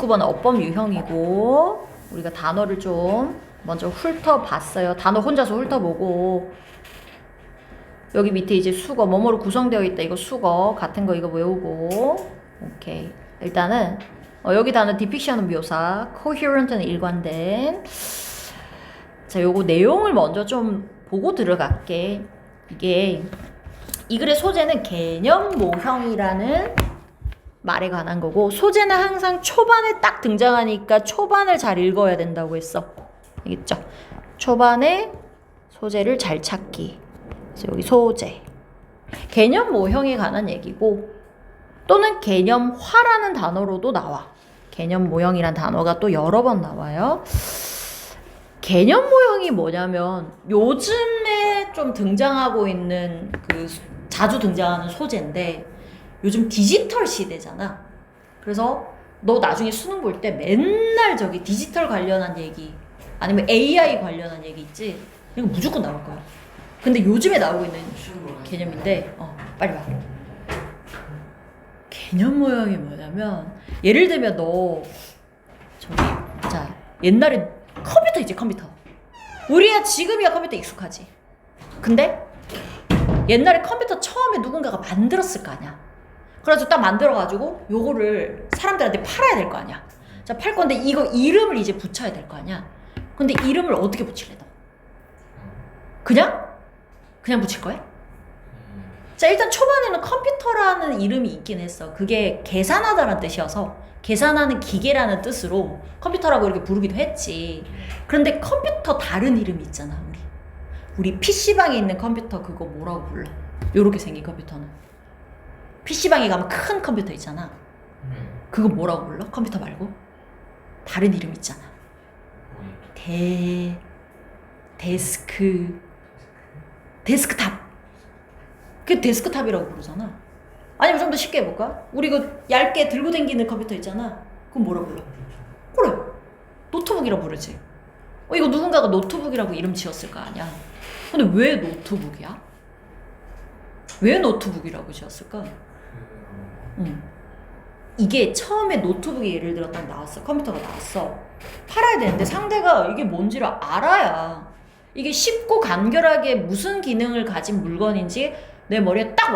19번은 어법 유형이고 우리가 단어를 좀 먼저 훑어봤어요. 단어 혼자서 훑어보고 여기 밑에 이제 수거 뭐뭐로 구성되어 있다 이거 수거 같은 거 이거 외우고 오케이 일단은 여기 단어 디픽션은 묘사 coherent는 일관된 자 요거 내용을 먼저 좀 보고 들어갈게. 이게 이 글의 소재는 개념 모형이라는 말에 관한 거고 소재는 항상 초반에 딱 등장하니까 초반을 잘 읽어야 된다고 했어. 알겠죠? 초반에 소재를 잘 찾기. 그래서 여기 소재. 개념 모형에 관한 얘기고 또는 개념화라는 단어로도 나와. 개념 모형이란 단어가 또 여러 번 나와요. 개념 모형이 뭐냐면 요즘에 좀 등장하고 있는 그 자주 등장하는 소재인데 요즘 디지털 시대잖아. 그래서 너 나중에 수능 볼 때 맨날 저기 디지털 관련한 얘기 아니면 AI 관련한 얘기 있지? 이거 무조건 나올 거야. 근데 요즘에 나오고 있는 개념인데 빨리 봐. 개념 모형이 뭐냐면 예를 들면 너 저기 자 옛날에 컴퓨터 있지 컴퓨터. 우리야 지금이야 컴퓨터 익숙하지. 근데 옛날에 컴퓨터 처음에 누군가가 만들었을 거 아니야. 그래서 딱 만들어가지고 요거를 사람들한테 팔아야 될 거 아니야. 자, 팔 건데 이거 이름을 이제 붙여야 될 거 아니야. 근데 이름을 어떻게 붙일래 너? 그냥 붙일 거야? 자, 일단 초반에는 컴퓨터라는 이름이 있긴 했어. 그게 계산하다라는 뜻이어서 계산하는 기계라는 뜻으로 컴퓨터라고 이렇게 부르기도 했지. 그런데 컴퓨터 다른 이름이 있잖아. 우리 PC방에 있는 컴퓨터 그거 뭐라고 불러? 요렇게 생긴 컴퓨터는. PC방에 가면 큰 컴퓨터 있잖아. 그거 뭐라고 불러? 컴퓨터 말고? 다른 이름 있잖아. 데스크탑. 그게 데스크탑이라고 부르잖아. 아니면 좀 더 쉽게 해볼까? 우리 그 얇게 들고 다니는 컴퓨터 있잖아. 그건 뭐라고 불러? 그래. 노트북이라고 부르지. 이거 누군가가 노트북이라고 이름 지었을 거 아니야. 근데 왜 노트북이야? 왜 노트북이라고 지었을까? 이게 처음에 노트북이 예를 들어 딱 나왔어. 컴퓨터가 나왔어. 팔아야 되는데 상대가 이게 뭔지를 알아야 이게 쉽고 간결하게 무슨 기능을 가진 물건인지 내 머리에 딱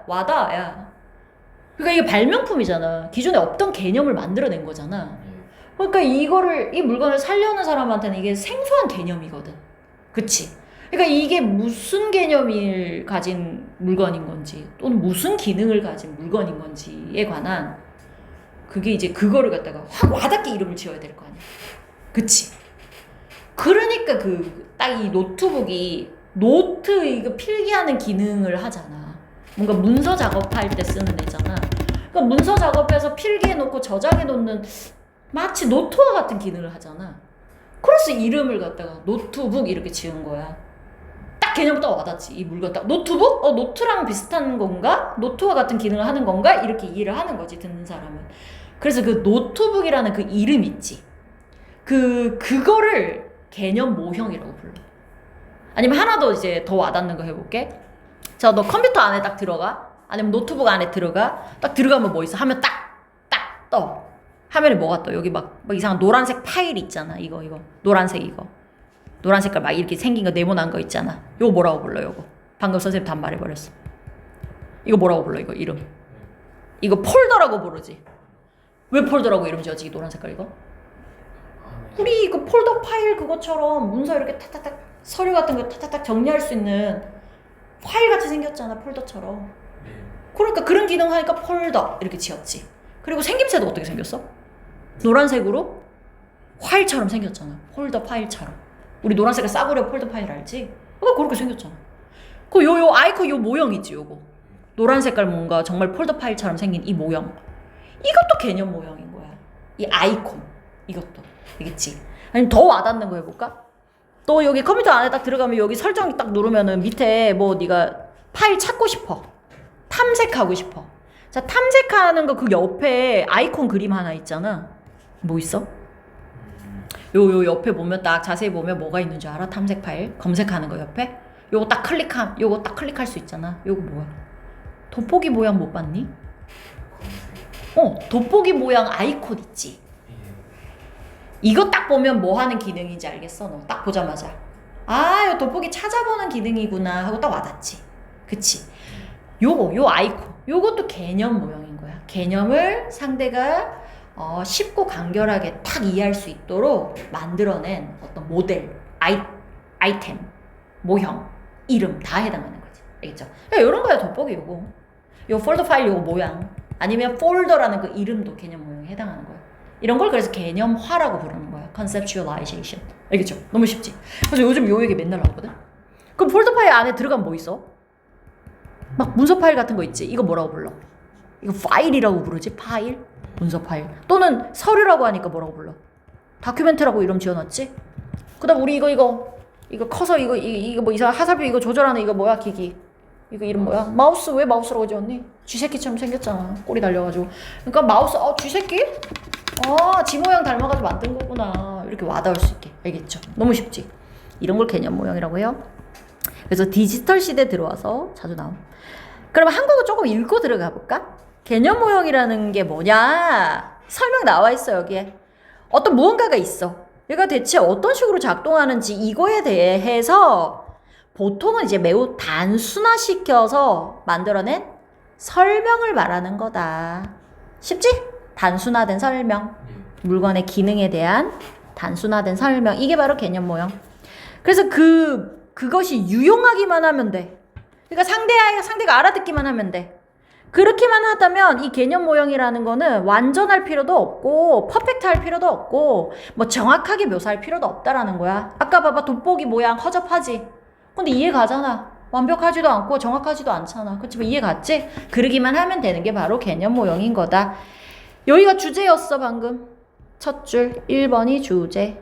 와닿아야. 그러니까 이게 발명품이잖아. 기존에 없던 개념을 만들어낸 거잖아. 그러니까 이 물건을 살려는 사람한테는 이게 생소한 개념이거든. 그치? 그러니까 이게 무슨 개념을 가진 물건인 건지 또는 무슨 기능을 가진 물건인 건지에 관한 그게 이제 그거를 갖다가 확 와닿게 이름을 지어야 될 거 아니야. 그치? 그러니까 딱 이 노트북이 노트 이거 필기하는 기능을 하잖아. 뭔가 문서 작업할 때 쓰는 애잖아. 그러니까 문서 작업해서 필기해놓고 저장해놓는 마치 노트와 같은 기능을 하잖아. 그래서 이름을 갖다가 노트북 이렇게 지은 거야. 딱 개념부터 와닿지. 이 물건 딱 노트북? 노트랑 비슷한 건가? 노트와 같은 기능을 하는 건가? 이렇게 이해를 하는 거지 듣는 사람은. 그래서 그 노트북이라는 그 이름 있지. 그거를 개념 모형이라고 불러. 아니면 하나 더 이제 더 와닿는 거 해볼게. 자, 너 컴퓨터 안에 딱 들어가. 아니면 노트북 안에 들어가. 딱 들어가면 뭐 있어? 화면 딱 떠. 화면에 뭐가 떠? 여기 막 이상한 노란색 파일 있잖아. 이거. 노란색 이거. 노란 색깔 막 이렇게 생긴 거 네모난 거 있잖아. 이거 뭐라고 불러? 이거. 방금 선생님 다 말해버렸어. 이거 뭐라고 불러? 이거 이름. 이거 폴더라고 부르지. 왜 폴더라고 이름 지었지? 이 노란 색깔 이거? 우리 그 폴더 파일 그것처럼 문서 이렇게 탁탁탁 서류 같은 거 탁탁탁 정리할 수 있는 파일 같이 생겼잖아. 폴더처럼. 그러니까 그런 기능 하니까 폴더 이렇게 지었지. 그리고 생김새도 어떻게 생겼어? 노란색으로 파일처럼 생겼잖아. 폴더 파일처럼. 우리 노란색을 싸구려 폴더 파일 알지? 그렇게 생겼잖아. 요 아이콘 요 모형 있지 요거. 노란 색깔 뭔가 정말 폴더 파일처럼 생긴 이 모형. 이것도 개념 모형인 거야. 이 아이콘. 이것도. 알겠지? 아니면 더 와닿는 거 해볼까? 또 여기 컴퓨터 안에 딱 들어가면 여기 설정 딱 누르면은 밑에 뭐 네가 파일 찾고 싶어. 탐색하고 싶어. 자, 탐색하는 거 그 옆에 아이콘 그림 하나 있잖아. 뭐 있어? 요 옆에 보면 딱 자세히 보면 뭐가 있는 줄 알아? 탐색 파일 검색하는 거 옆에 요거 딱 클릭할 수 있잖아. 요거 뭐야? 돋보기 모양 못 봤니? 돋보기 모양 아이콘 있지. 이거 딱 보면 뭐 하는 기능인지 알겠어? 너 딱 보자마자. 아, 이 돋보기 찾아보는 기능이구나 하고 딱 와닿지. 그치? 요 아이콘. 요것도 개념 모형인 거야. 개념을 상대가 쉽고 간결하게 딱 이해할 수 있도록 만들어낸 어떤 모델, 아이템, 모형, 이름 다 해당하는 거지. 알겠죠? 그러니까 이런 거야, 돋보기 요거. 요 폴더 파일 요거 모양. 아니면 폴더라는 그 이름도 개념 모형에 해당하는 거야. 이런 걸 그래서 개념화라고 부르는 거야. conceptualization. 알겠죠? 너무 쉽지? 그래서 요즘 요 얘기 맨날 나오거든? 그럼 폴더 파일 안에 들어가면 뭐 있어? 막 문서 파일 같은 거 있지? 이거 뭐라고 불러? 이거 파일이라고 부르지? 파일? 문서 파일. 또는 서류라고 하니까 뭐라고 불러? 다큐멘트라고 이름 지어놨지? 그 다음 우리 이거 커서 이거 뭐 이상한 하살표 이거 조절하는 이거 뭐야? 기기. 이거 이름 뭐야? 마우스. 왜 마우스라고 지었니? 쥐새끼처럼 생겼잖아. 꼬리 달려가지고. 그러니까 마우스, 쥐새끼? 지 모양 닮아가지고 만든 거구나. 이렇게 와닿을 수 있게. 알겠죠? 너무 쉽지? 이런 걸 개념 모형이라고 해요. 그래서 디지털 시대 들어와서 자주 나옴. 그럼 한국어 조금 읽고 들어가 볼까? 개념 모형이라는 게 뭐냐? 설명 나와 있어, 여기에. 어떤 무언가가 있어. 얘가 대체 어떤 식으로 작동하는지 이거에 대해서 보통은 이제 매우 단순화시켜서 만들어낸 설명을 말하는 거다. 쉽지? 단순화된 설명. 물건의 기능에 대한 단순화된 설명. 이게 바로 개념 모형. 그래서 그것이 유용하기만 하면 돼. 그러니까 상대가 알아듣기만 하면 돼. 그렇게만 하다면 이 개념 모형이라는 거는 완전할 필요도 없고 퍼펙트할 필요도 없고 뭐 정확하게 묘사할 필요도 없다라는 거야. 아까 봐봐, 돋보기 모양 허접하지? 근데 이해 가잖아. 완벽하지도 않고 정확하지도 않잖아. 그렇지만 이해 갔지? 그러기만 하면 되는 게 바로 개념 모형인 거다. 여기가 주제였어, 방금. 첫 줄 1번이 주제,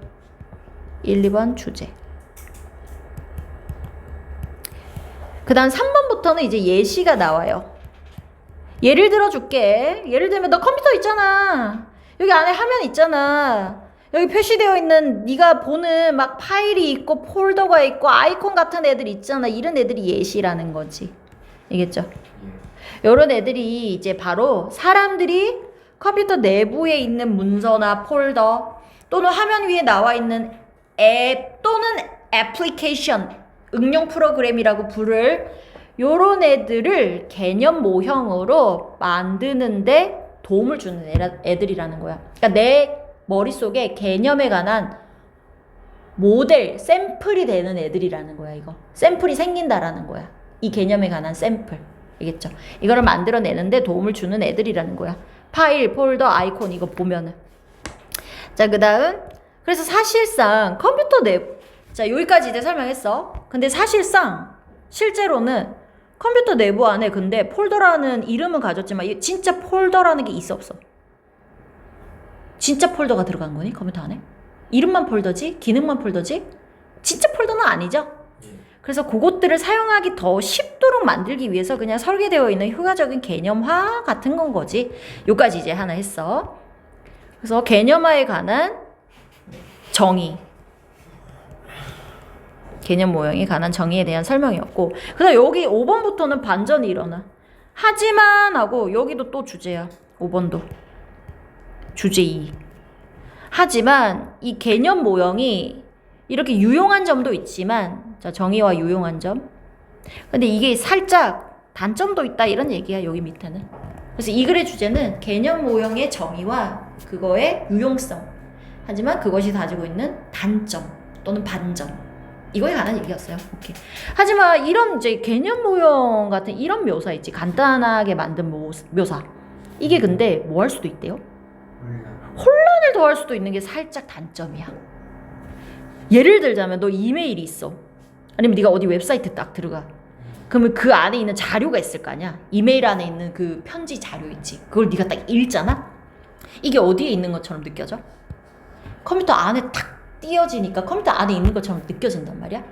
1, 2번 주제. 그 다음 3번부터는 이제 예시가 나와요. 예를 들어줄게. 예를 들면 너 컴퓨터 있잖아. 여기 안에 화면 있잖아. 여기 표시되어 있는 네가 보는 막 파일이 있고 폴더가 있고 아이콘 같은 애들 있잖아. 이런 애들이 예시라는 거지. 알겠죠? 이런 애들이 이제 바로 사람들이 컴퓨터 내부에 있는 문서나 폴더 또는 화면 위에 나와 있는 앱 또는 애플리케이션, 응용 프로그램이라고 부를 요런 애들을 개념 모형으로 만드는데 도움을 주는 애들이라는 거야. 그러니까 내 머릿속에 개념에 관한 모델, 샘플이 되는 애들이라는 거야, 이거. 샘플이 생긴다라는 거야. 이 개념에 관한 샘플. 알겠죠? 이거를 만들어내는데 도움을 주는 애들이라는 거야. 파일, 폴더, 아이콘 이거 보면은. 자, 그 다음. 그래서 사실상 컴퓨터 자, 여기까지 이제 설명했어. 근데 사실상 실제로는 컴퓨터 내부 안에 근데 폴더라는 이름은 가졌지만 진짜 폴더라는 게 있어 없어? 진짜 폴더가 들어간 거니? 컴퓨터 안에? 이름만 폴더지? 기능만 폴더지? 진짜 폴더는 아니죠? 그래서 그것들을 사용하기 더 쉽도록 만들기 위해서 그냥 설계되어 있는 효과적인 개념화 같은 건 거지. 요까지 이제 하나 했어. 그래서 개념화에 관한 정의. 개념 모형에 관한 정의에 대한 설명이었고, 그 다음 여기 5번부터는 반전이 일어나. 하지만 하고 여기도 또 주제야. 5번도 주제 2. 하지만 이 개념 모형이 이렇게 유용한 점도 있지만, 자, 정의와 유용한 점. 근데 이게 살짝 단점도 있다 이런 얘기야, 여기 밑에는. 그래서 이 글의 주제는 개념 모형의 정의와 그거의 유용성. 하지만 그것이 가지고 있는 단점 또는 반점. 이거에 관한 얘기였어요. 오케이. 하지만 이런 이제 개념 모형 같은 이런 묘사 있지. 간단하게 만든 묘사. 이게 근데 뭐 할 수도 있대요? 혼란을 더할 수도 있는 게 살짝 단점이야. 예를 들자면 너 이메일이 있어. 아니면 네가 어디 웹사이트 딱 들어가. 그러면 그 안에 있는 자료가 있을 거 아니야. 이메일 안에 있는 그 편지 자료 있지. 그걸 네가 딱 읽잖아. 이게 어디에 있는 것처럼 느껴져? 컴퓨터 안에 탁 띄어지니까 컴퓨터 안에 있는 것처럼 느껴진단 말이야.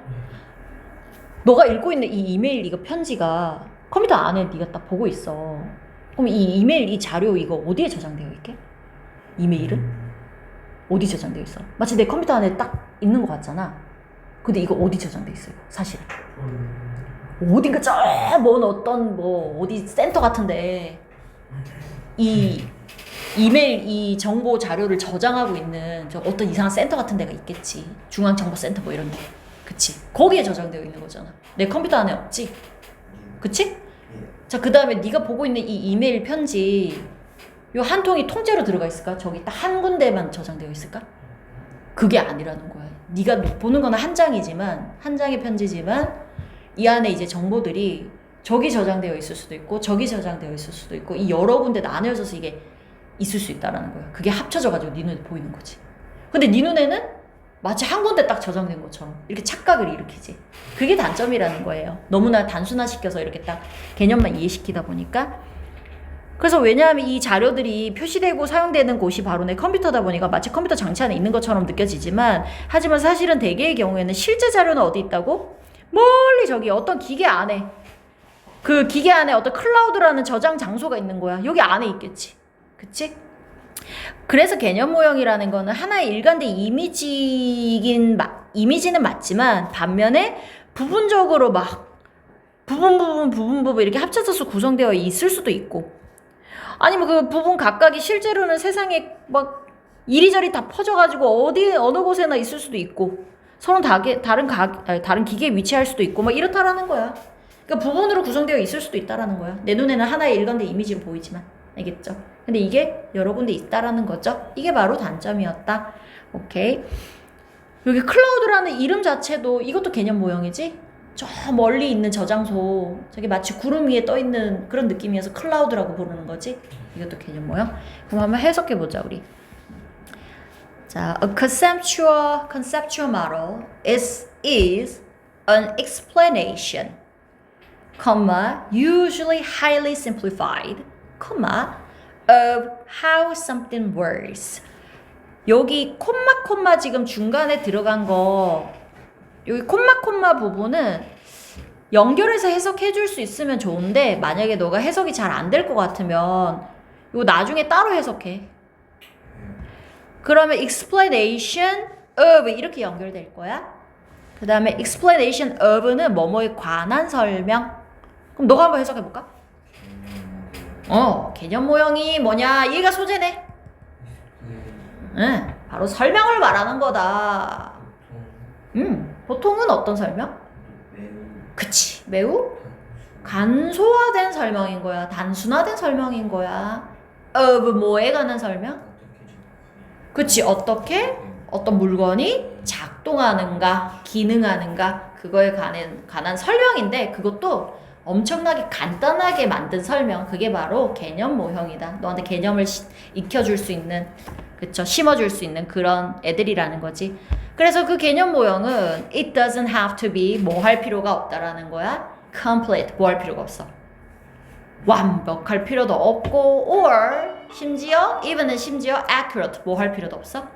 너가 읽고 있는 이 이메일 이거 편지가 컴퓨터 안에 네가 딱 보고 있어. 그럼 이 이메일 이 자료 이거 어디에 저장되어 있게? 이메일은? 어디 저장되어 있어? 마치 내 컴퓨터 안에 딱 있는 것 같잖아. 근데 이거 어디 저장되어 있어요? 사실 어딘가 저 먼 어떤 뭐 어디 센터 같은데 이 이메일 이 정보 자료를 저장하고 있는 저 어떤 이상한 센터 같은 데가 있겠지. 중앙정보센터 뭐 이런 데. 그치? 거기에 저장되어 있는 거잖아. 내 컴퓨터 안에 없지? 그치? 자, 그 다음에 네가 보고 있는 이 이메일 편지 요 한 통이 통째로 들어가 있을까? 저기 딱 한 군데만 저장되어 있을까? 그게 아니라는 거야. 네가 보는 거는 한 장이지만, 한 장의 편지지만 이 안에 이제 정보들이 저기 저장되어 있을 수도 있고 저기 저장되어 있을 수도 있고 이 여러 군데 나뉘어져서 이게 있을 수 있다라는 거야. 그게 합쳐져가지고 네 눈에 보이는 거지. 근데 네 눈에는 마치 한 군데 딱 저장된 것처럼 이렇게 착각을 일으키지. 그게 단점이라는 거예요. 너무나 단순화시켜서 이렇게 딱 개념만 이해시키다 보니까. 그래서 왜냐하면 이 자료들이 표시되고 사용되는 곳이 바로 내 컴퓨터다 보니까 마치 컴퓨터 장치 안에 있는 것처럼 느껴지지만, 하지만 사실은 대개의 경우에는 실제 자료는 어디 있다고? 멀리 저기 어떤 기계 안에, 그 기계 안에 어떤 클라우드라는 저장 장소가 있는 거야. 여기 안에 있겠지. 그치? 그래서 개념 모형이라는 거는 하나의 일관된 이미지는 맞지만 반면에 부분적으로 막 부분 이렇게 합쳐져서 구성되어 있을 수도 있고, 아니면 그 부분 각각이 실제로는 세상에 막 이리저리 다 퍼져가지고 어느 곳에나 있을 수도 있고, 서로 다른 기계에 위치할 수도 있고 막 이렇다라는 거야. 그러니까 부분으로 구성되어 있을 수도 있다라는 거야. 내 눈에는 하나의 일관된 이미지로 보이지만. 알겠죠? 근데 이게 여러 군데 있다라는 거죠. 이게 바로 단점이었다. 오케이. 여기 클라우드라는 이름 자체도 이것도 개념 모형이지? 저 멀리 있는 저장소, 저기 마치 구름 위에 떠 있는 그런 느낌이어서 클라우드라고 부르는 거지. 이것도 개념 모형. 그럼 한번 해석해 보자 우리. 자, a conceptual model is an explanation, usually highly simplified, of how something works. 여기 콤마 지금 중간에 들어간 거, 여기 콤마 부분은 연결해서 해석해 줄 수 있으면 좋은데, 만약에 너가 해석이 잘 안 될 것 같으면 이거 나중에 따로 해석해. 그러면 explanation of 이렇게 연결될 거야. 그 다음에 explanation of는 뭐뭐에 관한 설명. 그럼 너가 한번 해석해 볼까? 개념 모형이 뭐냐? 얘가 소재네. 응, 바로 설명을 말하는 거다. 보통은 어떤 설명? 그치, 매우 간소화된 설명인 거야. 단순화된 설명인 거야. of 뭐에 관한 설명? 그치, 어떻게 어떤 물건이 작동하는가, 기능하는가, 그거에 관한 설명인데, 그것도 엄청나게 간단하게 만든 설명. 그게 바로 개념 모형이다. 너한테 개념을 익혀줄 수 있는, 그쵸, 심어줄 수 있는 그런 애들이라는 거지. 그래서 그 개념 모형은 it doesn't have to be 뭐 할 필요가 없다라는 거야. complete 뭐 할 필요가 없어. 완벽할 필요도 없고, or 심지어 accurate 뭐 할 필요도 없어.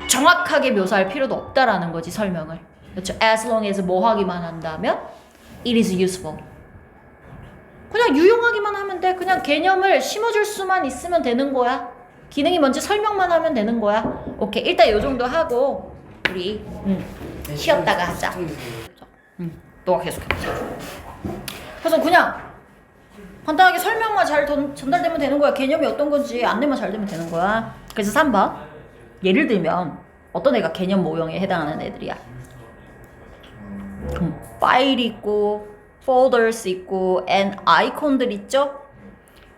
정확하게 묘사할 필요도 없다라는 거지, 설명을. 그렇죠? as long as 뭐 하기만 한다면 it is useful. 그냥 유용하기만 하면 돼. 그냥 개념을 심어줄 수만 있으면 되는 거야. 기능이 뭔지 설명만 하면 되는 거야. 오케이, 일단 요 정도 하고 우리 쉬었다가 하자. 너가 계속해보자. 그래서 그냥 간단하게 설명만 잘 전달되면 되는 거야. 개념이 어떤 건지 안내만 잘 되면 되는 거야. 그래서 3번, 예를 들면 어떤 애가 개념 모형에 해당하는 애들이야. 파일이 있고 folders 있고 and 아이콘들 있죠?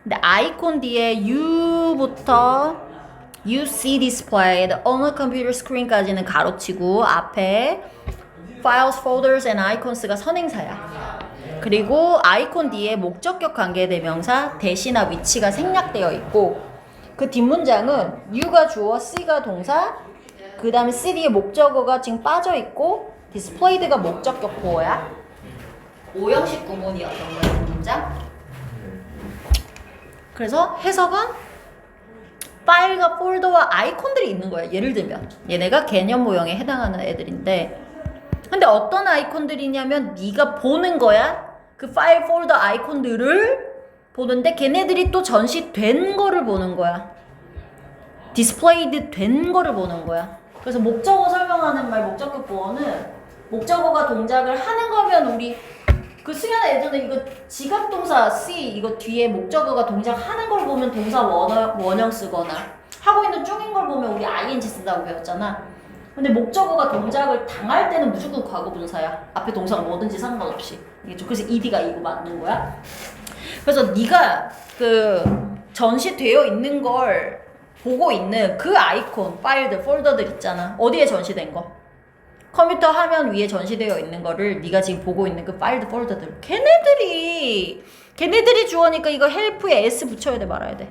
근데 아이콘 뒤에 U부터 You see displayed on a computer screen까지는 가로치고 앞에 files, folders and icons가 선행사야. 그리고 아이콘 뒤에 목적격 관계대명사 대시나 위치가 생략되어 있고, 그 뒷문장은 U가 주어, C가 동사, 그 다음에 C 뒤에 목적어가 지금 빠져 있고 displayed가 목적격 보어야. 5형식 구문이었던 거야, 그 문장. 그래서 해석은 파일과 폴더와 아이콘들이 있는 거야. 예를 들면 얘네가 개념 모형에 해당하는 애들인데, 근데 어떤 아이콘들이냐면 네가 보는 거야. 그 파일, 폴더 아이콘들을 보는데 걔네들이 또 전시된 거를 보는 거야. 디스플레이드 된 거를 보는 거야. 그래서 목적어 설명하는 말, 목적격 보어는 목적어가 동작을 하는 거면 우리 그 승현아 예전에 이거 지각동사 C 이거 뒤에 목적어가 동작하는 걸 보면 동사 원형 쓰거나 하고 있는 중인 걸 보면 우리 ing 쓴다고 배웠잖아. 근데 목적어가 동작을 당할 때는 무조건 과거분사야. 앞에 동사가 뭐든지 상관없이. 알겠죠? 그래서 ed가 이거 맞는 거야. 그래서 네가 그 전시되어 있는 걸 보고 있는 그 아이콘, 파일들, 폴더들 있잖아. 어디에 전시된 거? 컴퓨터 화면 위에 전시되어 있는 거를 네가 지금 보고 있는 그 파일들, 폴더들. 걔네들이 주어니까 이거 헬프에 s 붙여야 돼, 말아야 돼?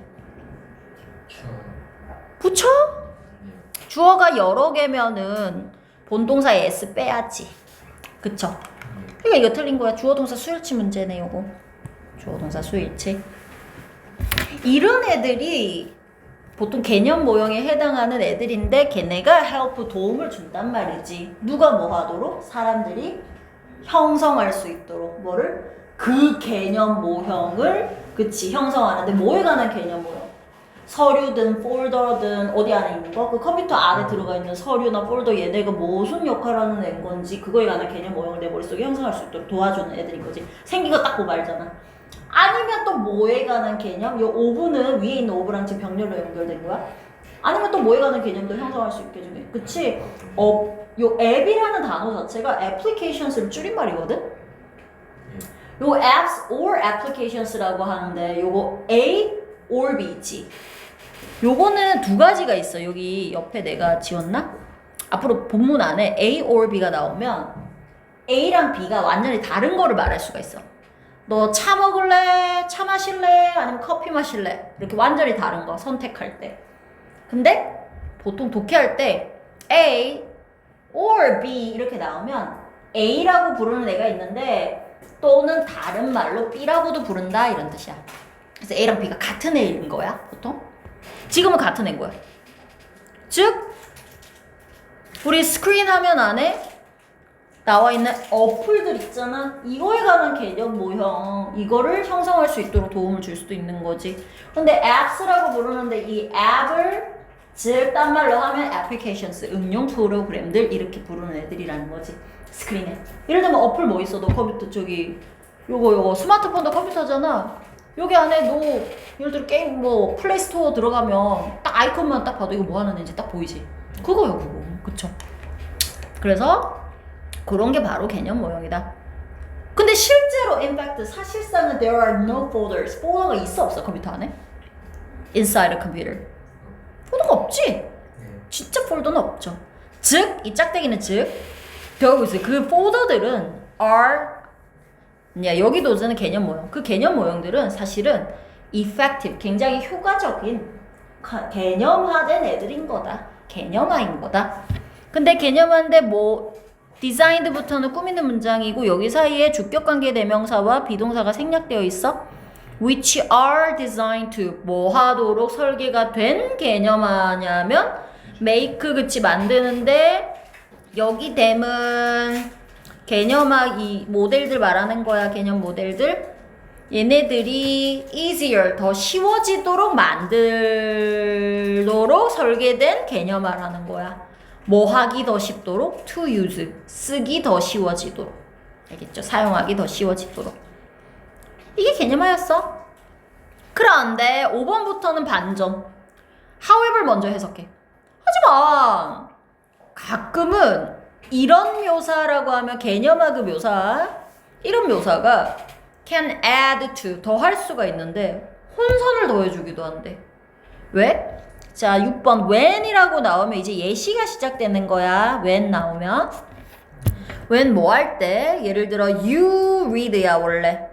붙여? 주어가 여러 개면은 본동사에 s 빼야지. 그쵸? 그러니까 이거 틀린 거야. 주어 동사 수일치 문제네, 요거. 주어 동사 수일치. 이런 애들이 보통 개념 모형에 해당하는 애들인데 걔네가 help 도움을 준단 말이지. 누가 뭐 하도록? 사람들이 형성할 수 있도록 뭐를? 그 개념 모형을 그치 형성하는데 뭐에 관한 개념 모형? 서류든 폴더든 어디 안에 있는 거? 그 컴퓨터 안에 들어가 있는 서류나 폴더 얘네가 무슨 역할을 하는 애인 건지 그거에 관한 개념 모형을 내 머릿속에 형성할 수 있도록 도와주는 애들인 거지. 생긴 거 딱 보고 알잖아. 아니면 또 뭐에 관한 개념? 요 오브는 위에 있는 오브랑 지금 병렬로 연결된 거야? 아니면 또 뭐에 관한 개념도 형성할 수 있게 해주네. 그치? 요 앱이라는 단어 자체가 applications를 줄임말이거든? 요 apps or applications라고 하는데 요거 A or B 있지? 요거는 두 가지가 있어. 여기 옆에 내가 지웠나? 앞으로 본문 안에 A or B가 나오면 A랑 B가 완전히 다른 거를 말할 수가 있어. 너 차 먹을래? 차 마실래? 아니면 커피 마실래? 이렇게 완전히 다른 거 선택할 때. 근데 보통 독해할 때 A or B 이렇게 나오면 A라고 부르는 애가 있는데 또는 다른 말로 B라고도 부른다 이런 뜻이야. 그래서 A랑 B가 같은 애인 거야 보통. 지금은 같은 애인 거야. 즉 우리 스크린 화면 안에 나와 있는 어플들 있잖아. 이거에 관한 개념 모형 이거를 형성할 수 있도록 도움을 줄 수도 있는 거지. 근데 apps라고 부르는데 이 app을 즉 딴 말로 하면 applications 응용 프로그램들 이렇게 부르는 애들이라는 거지. 스크린에 예를 들면 어플 뭐 있어? 너 컴퓨터 저기 요거 스마트폰도 컴퓨터잖아. 여기 안에 너 예를 들어 게임 뭐 플레이스토어 들어가면 딱 아이콘만 딱 봐도 이거 뭐 하는 애인지 딱 보이지. 그거요 그거. 그쵸? 그래서 그런 게 바로 개념 모형이다. 근데 실제로 in fact 사실상은 there are no folders. 폴더가 있어 없어 컴퓨터 안에? inside a computer. 폴더가 없지. 진짜 폴더는 없죠. 즉 이 짝대기는 즉 배우고 있어요. 그 폴더들은 are 여기도 쓰는 개념 모형. 그 개념 모형들은 사실은 effective 굉장히 효과적인 개념화된 애들인 거다. 개념화인 거다. 근데 개념화인데 뭐 designed부터는 꾸미는 문장이고 여기 사이에 주격관계 대명사와 비동사가 생략되어 있어. which are designed to 뭐 하도록 설계가 된 개념화냐면 make 그치 만드는데 여기 됨은 개념화 이 모델들 말하는 거야. 개념 모델들 얘네들이 easier 더 쉬워지도록 만들도록 설계된 개념화라는 거야. 뭐 하기 더 쉽도록 to use 쓰기 더 쉬워지도록 알겠죠? 사용하기 더 쉬워지도록 이게 개념화였어. 그런데 5번부터는 반전. however 먼저 해석해. 하지만 가끔은 이런 묘사라고 하면 개념화 그 묘사 이런 묘사가 can add to 더 할 수가 있는데 혼선을 더해주기도 한대. 왜? 자 6번 when이라고 나오면 이제 예시가 시작되는 거야. when 나오면 when 뭐 할 때 예를 들어 you read야 원래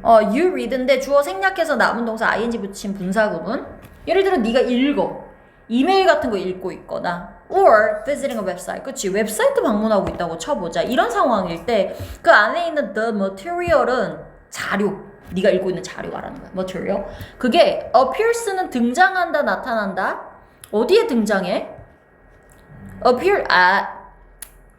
you read인데 주어 생략해서 남은 동사 ing 붙인 분사구문. 예를 들어 네가 읽어 이메일 같은 거 읽고 있거나 or visiting a website 그치 웹사이트 방문하고 있다고 쳐보자. 이런 상황일 때 그 안에 있는 the material은 자료 네가 읽고 있는 자료 말하는 거야. material. 그게 appears는 등장한다 나타난다. 어디에 등장해?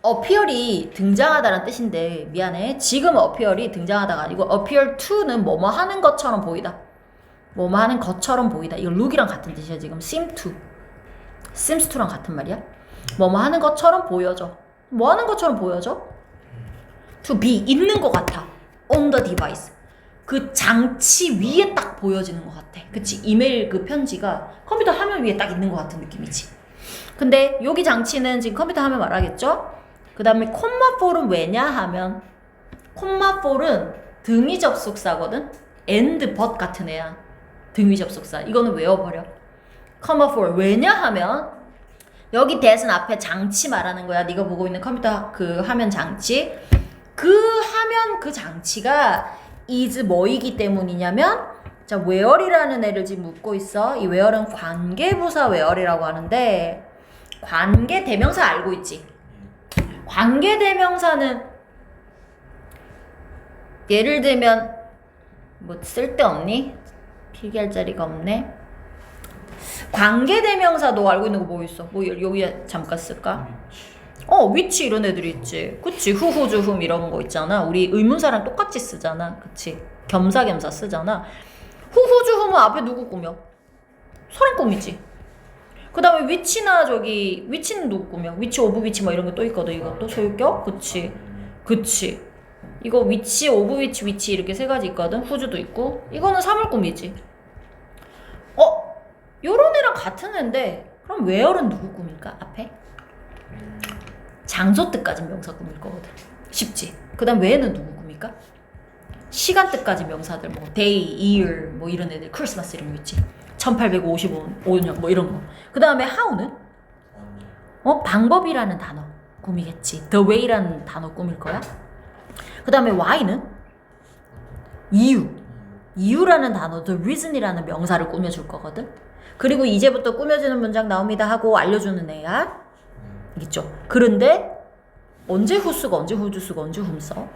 appear이 등장하다라는 뜻인데 미안해. 지금 appear이 등장하다가 아니고 appear to는 뭐뭐 하는 것처럼 보이다. 뭐뭐 하는 것처럼 보이다. 이거 look이랑 같은 뜻이야 지금. seems to랑 같은 말이야. 뭐뭐 하는 것처럼 보여져. 뭐 하는 것처럼 보여져? to be 있는 것 같아. on the device. 그 장치 위에 딱 보여지는 것 같아. 그치? 이메일 그 편지가 컴퓨터 화면 위에 딱 있는 것 같은 느낌이지. 근데 여기 장치는 지금 컴퓨터 화면 말하겠죠? 그 다음에 콤마 4는 왜냐 하면 콤마 4는 등위 접속사거든? and but 같은 애야. 등위 접속사. 이거는 외워버려. 콤마 4 왜냐 하면 여기 that은 앞에 장치 말하는 거야. 네가 보고 있는 컴퓨터 그 화면 장치. 그 화면 그 장치가 is 뭐이기 때문이냐면 자 where이라는 애를 지금 묻고 있어. 이 where은 관계부사 where이라고 하는데 관계 대명사 알고 있지? 관계 대명사는 예를 들면 뭐 쓸데없니? 필기할 자리가 없네. 관계 대명사 너 알고 있는 거 뭐 있어? 뭐 여기에 잠깐 쓸까? 위치 이런 애들이 있지. 그치? 후후주흠 이런 거 있잖아. 우리 의문사랑 똑같이 쓰잖아. 그치? 겸사겸사 쓰잖아. 후후주흠은 앞에 누구 꾸며? 사람 꾸미지. 그 다음에 위치나 위치는 누구 꾸며? 위치 오브 위치 뭐 이런 게 또 있거든. 이것도 소유격? 그치? 그치? 이거 위치 오브 위치 이렇게 세 가지 있거든. 후주도 있고. 이거는 사물 꾸미지. 요런 애랑 같은 애인데 그럼 where은 누구 꾸밀까? 앞에? 장소 뜻까지 명사 꾸밀 거거든. 쉽지? 그 다음 where는 누구 꾸밀까? 시간 뜻까지 명사들 뭐 day, year 뭐 이런 애들 크리스마스 이런 거 있지. 1855년 뭐 이런 거. 그 다음에 how는? 방법이라는 단어 꾸미겠지. the way라는 단어 꾸밀 거야. 그 다음에 why는? 이유라는 단어 the reason이라는 명사를 꾸며줄 거거든. 그리고 이제부터 꾸며지는 문장 나옵니다 하고 알려주는 애야. 있죠. 그런데 언제 후쓰고 언제 후주쓰고 언제 훔써?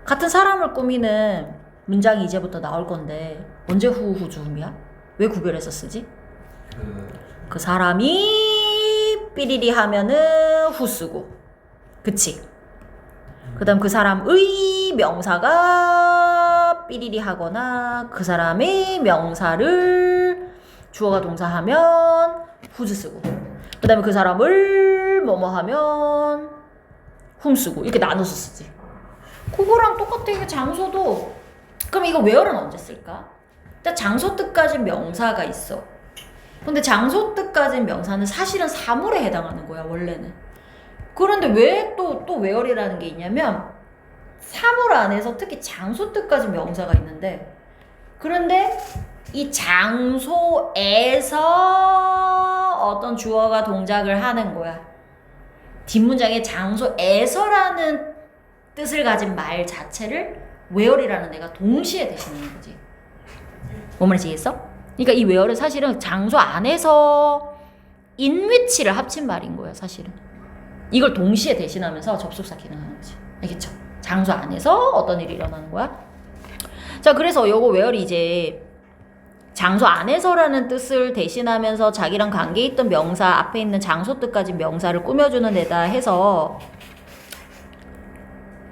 같은 사람을 꾸미는 문장이 이제부터 나올 건데 언제 후주훔이야? 왜 구별해서 쓰지? 그 사람이 삐리리 하면은 후쓰고 그치? 그 다음 그 사람의 명사가 삐리리 하거나 그 사람의 명사를 주어가 동사하면 후즈 쓰고 그 다음에 그 사람을 뭐뭐 하면 훔 쓰고 이렇게 나눠서 쓰지. 그거랑 똑같아. 이게 장소도 그럼 이거 where는 언제 쓸까? 일단 장소 뜻까지 명사가 있어. 근데 장소 뜻까지 명사는 사실은 사물에 해당하는 거야 원래는. 그런데 왜 또 where이라는 게 있냐면 사물 안에서 특히 장소 뜻까지 명사가 있는데 그런데 이 장소에서 어떤 주어가 동작을 하는 거야. 뒷문장에 장소에서라는 뜻을 가진 말 자체를 where이라는 애가 동시에 대신하는 거지. 뭔 말인지 이해했어? 그러니까 이 where는 사실은 장소 안에서 in which를 합친 말인 거야 사실은. 이걸 동시에 대신하면서 접속사 기능하는 거지. 알겠죠? 장소 안에서 어떤 일이 일어나는 거야? 자 그래서 요거 where이 이제 장소 안에서라는 뜻을 대신하면서 자기랑 관계 있던 명사 앞에 있는 장소 뜻까지 명사를 꾸며주는 데다 해서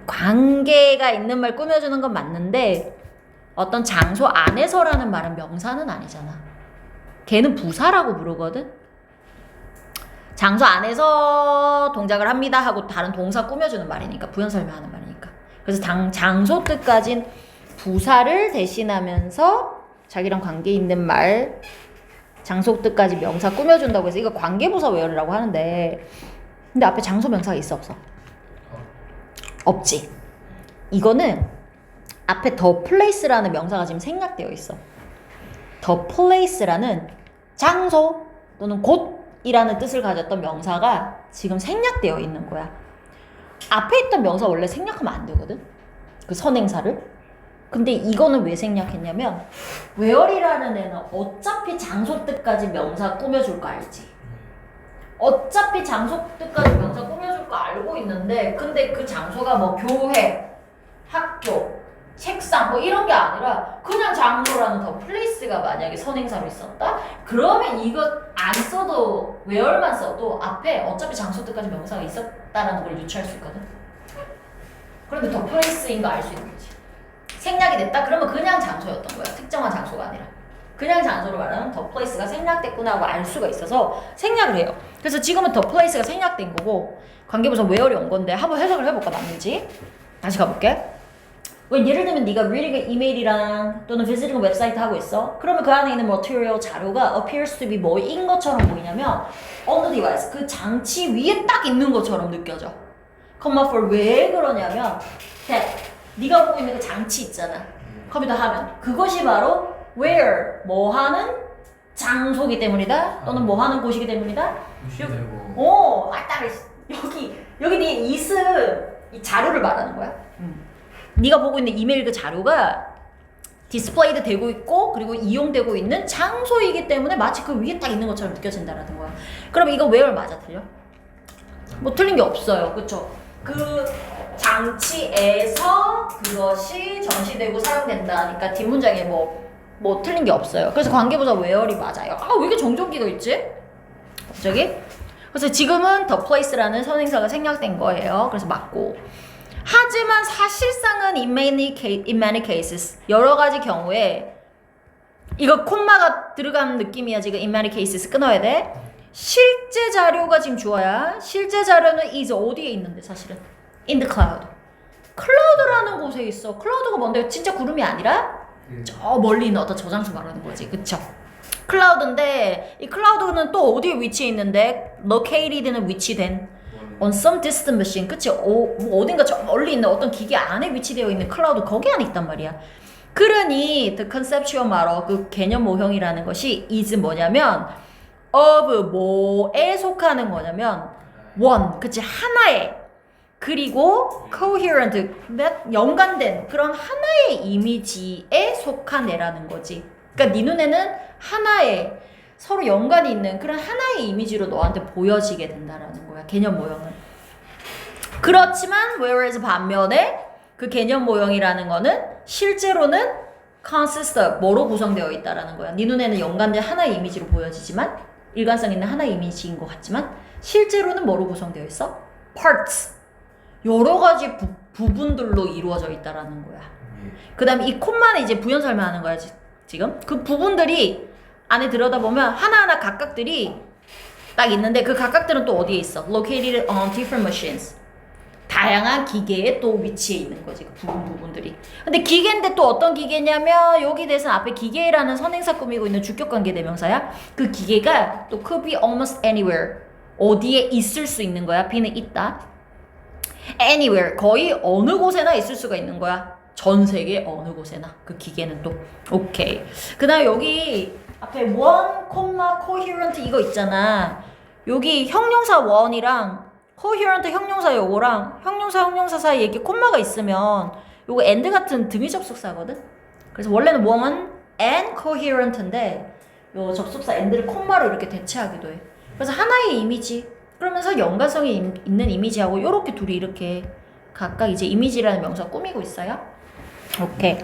관계가 있는 말 꾸며주는 건 맞는데 어떤 장소 안에서라는 말은 명사는 아니잖아. 걔는 부사라고 부르거든. 장소 안에서 동작을 합니다 하고 다른 동사 꾸며주는 말이니까 부연 설명하는 말이니까. 그래서 장소 뜻까진 부사를 대신하면서 자기랑 관계 있는 말 장소 뜻까지 명사 꾸며준다고 해서 이거 관계부사 where라고 하는데 근데 앞에 장소 명사가 있어 없어? 없지. 이거는 앞에 the place라는 명사가 지금 생략되어 있어. the place라는 장소 또는 곳이라는 뜻을 가졌던 명사가 지금 생략되어 있는 거야. 앞에 있던 명사 원래 생략하면 안 되거든. 그 선행사를. 근데 이거는 왜 생략했냐면 where이라는 애는 어차피 장소 뜻까지 명사 꾸며줄 거 알지? 어차피 장소 뜻까지 명사 꾸며줄 거 알고 있는데 근데 그 장소가 뭐 교회, 학교, 책상 뭐 이런 게 아니라 그냥 장소라는 더 플레이스가 만약에 선행사로 있었다? 그러면 이거 안 써도 where만 써도 앞에 어차피 장소 뜻까지 명사가 있었다라는 걸 유추할 수 있거든. 그런데 더 플레이스인 거 알 수 있는 거지. 생략이 됐다? 그러면 그냥 장소였던 거야. 특정한 장소가 아니라. 그냥 장소로 말하면 더 플레이스가 생략됐구나 하고 알 수가 있어서 생략을 해요. 그래서 지금은 더 플레이스가 생략된 거고 관계부사 where이 온 건데 한번 해석을 해볼까 맞는지. 다시 가볼게. 예를 들면 네가 reading 이메일이랑 또는 visiting 웹사이트 하고 있어. 그러면 그 안에 있는 material 자료가 appears to be 뭐인 것처럼 보이냐면 on the device 그 장치 위에 딱 있는 것처럼 느껴져. comma for 왜 그러냐면 that 네가 보고 있는 그 장치 있잖아. 컴퓨터 화면. 그것이 바로 where 뭐 하는 장소기 때문이다. 또는 뭐 하는 곳이기 때문이다. 무시되고. 딱 여기 네 is은 이 자료를 말하는 거야. 네가 보고 있는 이메일 그 자료가 디스플레이드 되고 있고 그리고 이용되고 있는 장소이기 때문에 마치 그 위에 딱 있는 것처럼 느껴진다라는 거야. 그럼 이거 where 맞아 틀려? 뭐 틀린 게 없어요. 그쵸? 그 장치에서 그것이 전시되고 사용된다. 그러니까 뒷문장에 뭐 틀린 게 없어요. 그래서 관계부사 where이 맞아요. 왜 이렇게 정적기가 있지? 갑자기? 그래서 지금은 the place라는 선행사가 생략된 거예요. 그래서 맞고. 하지만 사실상은 in many cases 여러 가지 경우에 이거 콤마가 들어가는 느낌이야. 지금 in many cases 끊어야 돼. 실제 자료가 지금 주어야. 실제 자료는 is 어디에 있는데 사실은 in the cloud. 클라우드라는 곳에 있어. 클라우드가 뭔데? 진짜 구름이 아니라 저 멀리 있는 어떤 저장소 말하는 거지. 그쵸? 클라우드인데 이 클라우드는 또 어디에 위치해 있는데 located는 위치된 on some distant machine. 그치? 뭐 어딘가 저 멀리 있는 어떤 기계 안에 위치되어 있는 클라우드 거기 안에 있단 말이야. 그러니 the conceptual model 그 개념 모형이라는 것이 is 뭐냐면 of 뭐에 속하는 거냐면 one 그치 하나의 그리고 coherent 연관된 그런 하나의 이미지에 속한 애라는 거지. 그러니까 네 눈에는 하나의 서로 연관이 있는 그런 하나의 이미지로 너한테 보여지게 된다라는 거야. 개념 모형은. 그렇지만 whereas 반면에 그 개념 모형이라는 거는 실제로는 consist of 뭐로 구성되어 있다라는 거야. 네 눈에는 연관된 하나의 이미지로 보여지지만 일관성 있는 하나의 이미지인 것 같지만 실제로는 뭐로 구성되어 있어? parts. 여러 가지 부분들로 이루어져 있다라는 거야. 그 다음에 이 콤마는 이제 부연 설명하는 거야. 지금 그 부분들이 안에 들여다보면 하나하나 각각들이 딱 있는데 그 각각들은 또 어디에 있어? Located on different machines. 다양한 기계에 또 위치해 있는 거지. 그 부분들이. 근데 기계인데 또 어떤 기계냐면 여기 대해서 앞에 기계라는 선행사 꾸미고 있는 주격관계 대명사야. 그 기계가 또 could be almost anywhere. 어디에 있을 수 있는 거야. B는 있다. Anywhere. 거의 어느 곳에나 있을 수가 있는 거야. 전 세계 어느 곳에나. 그 기계는 또. 오케이. 그 다음에 여기 앞에 one, coherent 이거 있잖아. 여기 형용사 one이랑 coherent 형용사 요거랑 형용사 사이에 이렇게 콤마가 있으면 요거 and 같은 등위 접속사거든. 그래서 원래는 one and coherent인데 요 접속사 and를 콤마로 이렇게 대체하기도 해. 그래서 하나의 이미지 그러면서 연관성이 있는 이미지하고 요렇게 둘이 이렇게 각각 이제 이미지라는 명사가 꾸미고 있어요. 오케이.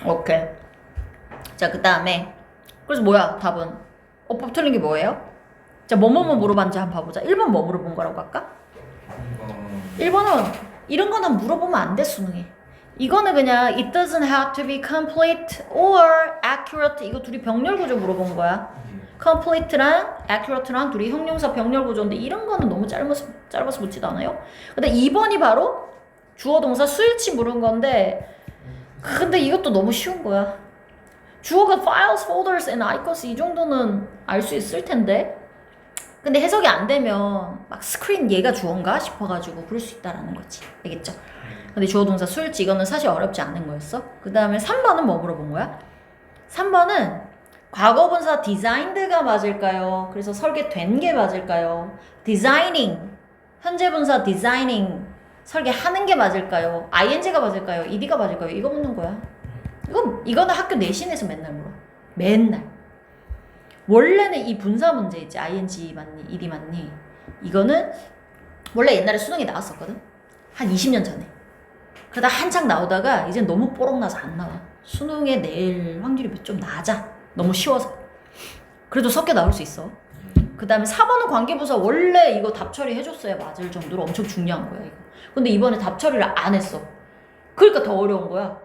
오케이. 자, 그 다음에 그래서 뭐야 답은? 법 틀린 게 뭐예요? 자, 뭐뭐뭐 물어봤는지 한번 봐보자. 1번 뭐 물어본 거라고 할까? 1번은 이런 거는 물어보면 안 돼 수능에. 이거는 그냥 it doesn't have to be complete or accurate 이거 둘이 병렬 구조 물어본 거야. complete랑 accurate랑 둘이 형용사 병렬 구조인데 이런 거는 너무 짧아서 묻지도 않아요. 근데 2번이 바로 주어 동사 수일치 물은 건데 근데 이것도 너무 쉬운 거야. 주어가 files, folders, and icons 이 정도는 알 수 있을 텐데 근데 해석이 안 되면 막 스크린 얘가 주어인가 싶어가지고 그럴 수 있다라는 거지. 알겠죠? 근데 주어 동사 수일치 이거는 사실 어렵지 않은 거였어. 그 다음에 3번은 뭐 물어본 거야? 3번은 과거분사 designed가 맞을까요? 그래서 설계된 게 맞을까요? designing 현재 분사 designing 설계하는 게 맞을까요? ing가 맞을까요? ed가 맞을까요? 이거 묻는 거야. 이거는 학교 내신에서 맨날 물어. 맨날. 원래는 이 분사 문제 있지. ing 맞니? ed 맞니? 이거는 원래 옛날에 수능에 나왔었거든. 한 20년 전에. 그러다 한창 나오다가 이제 너무 뽀록나서 안 나와. 수능에 낼 확률이 좀 낮아. 너무 쉬워서. 그래도 섞여 나올 수 있어. 그 다음에 4번은 관계부사 원래 이거 답 처리해줬어야 맞을 정도로 엄청 중요한 거야 이거. 근데 이번에 답 처리를 안 했어. 그러니까 더 어려운 거야.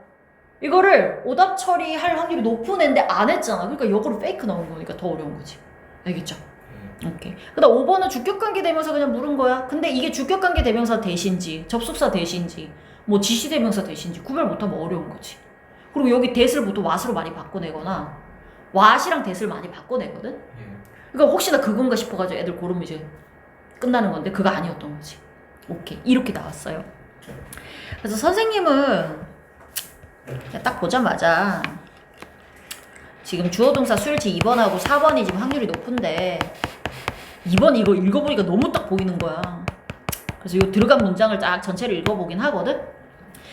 이거를 오답 처리할 확률이 높은 애인데 안 했잖아. 그러니까 역으로 페이크 나온 거니까 더 어려운 거지. 알겠죠? 오케이. 그다음 5번은 주격관계 대명사 그냥 물은 거야. 근데 이게 주격관계 대명사 대신지 접속사 대신지 뭐 지시 대명사 대신지 구별 못하면 어려운 거지. 그리고 여기 that을 보통 what으로 많이 바꿔내거나 what이랑 that을 많이 바꿔내거든. 예. 그러니까 혹시나 그건가 싶어가지고 애들 고르면 이제 끝나는 건데 그거 아니었던 거지. 오케이. 이렇게 나왔어요. 그래서 선생님은 그냥 딱 보자마자 지금 주어동사 수일치 2번하고 4번이 지금 확률이 높은데 2번 이거 읽어보니까 너무 딱 보이는 거야. 그래서 이 들어간 문장을 쫙 전체를 읽어보긴 하거든.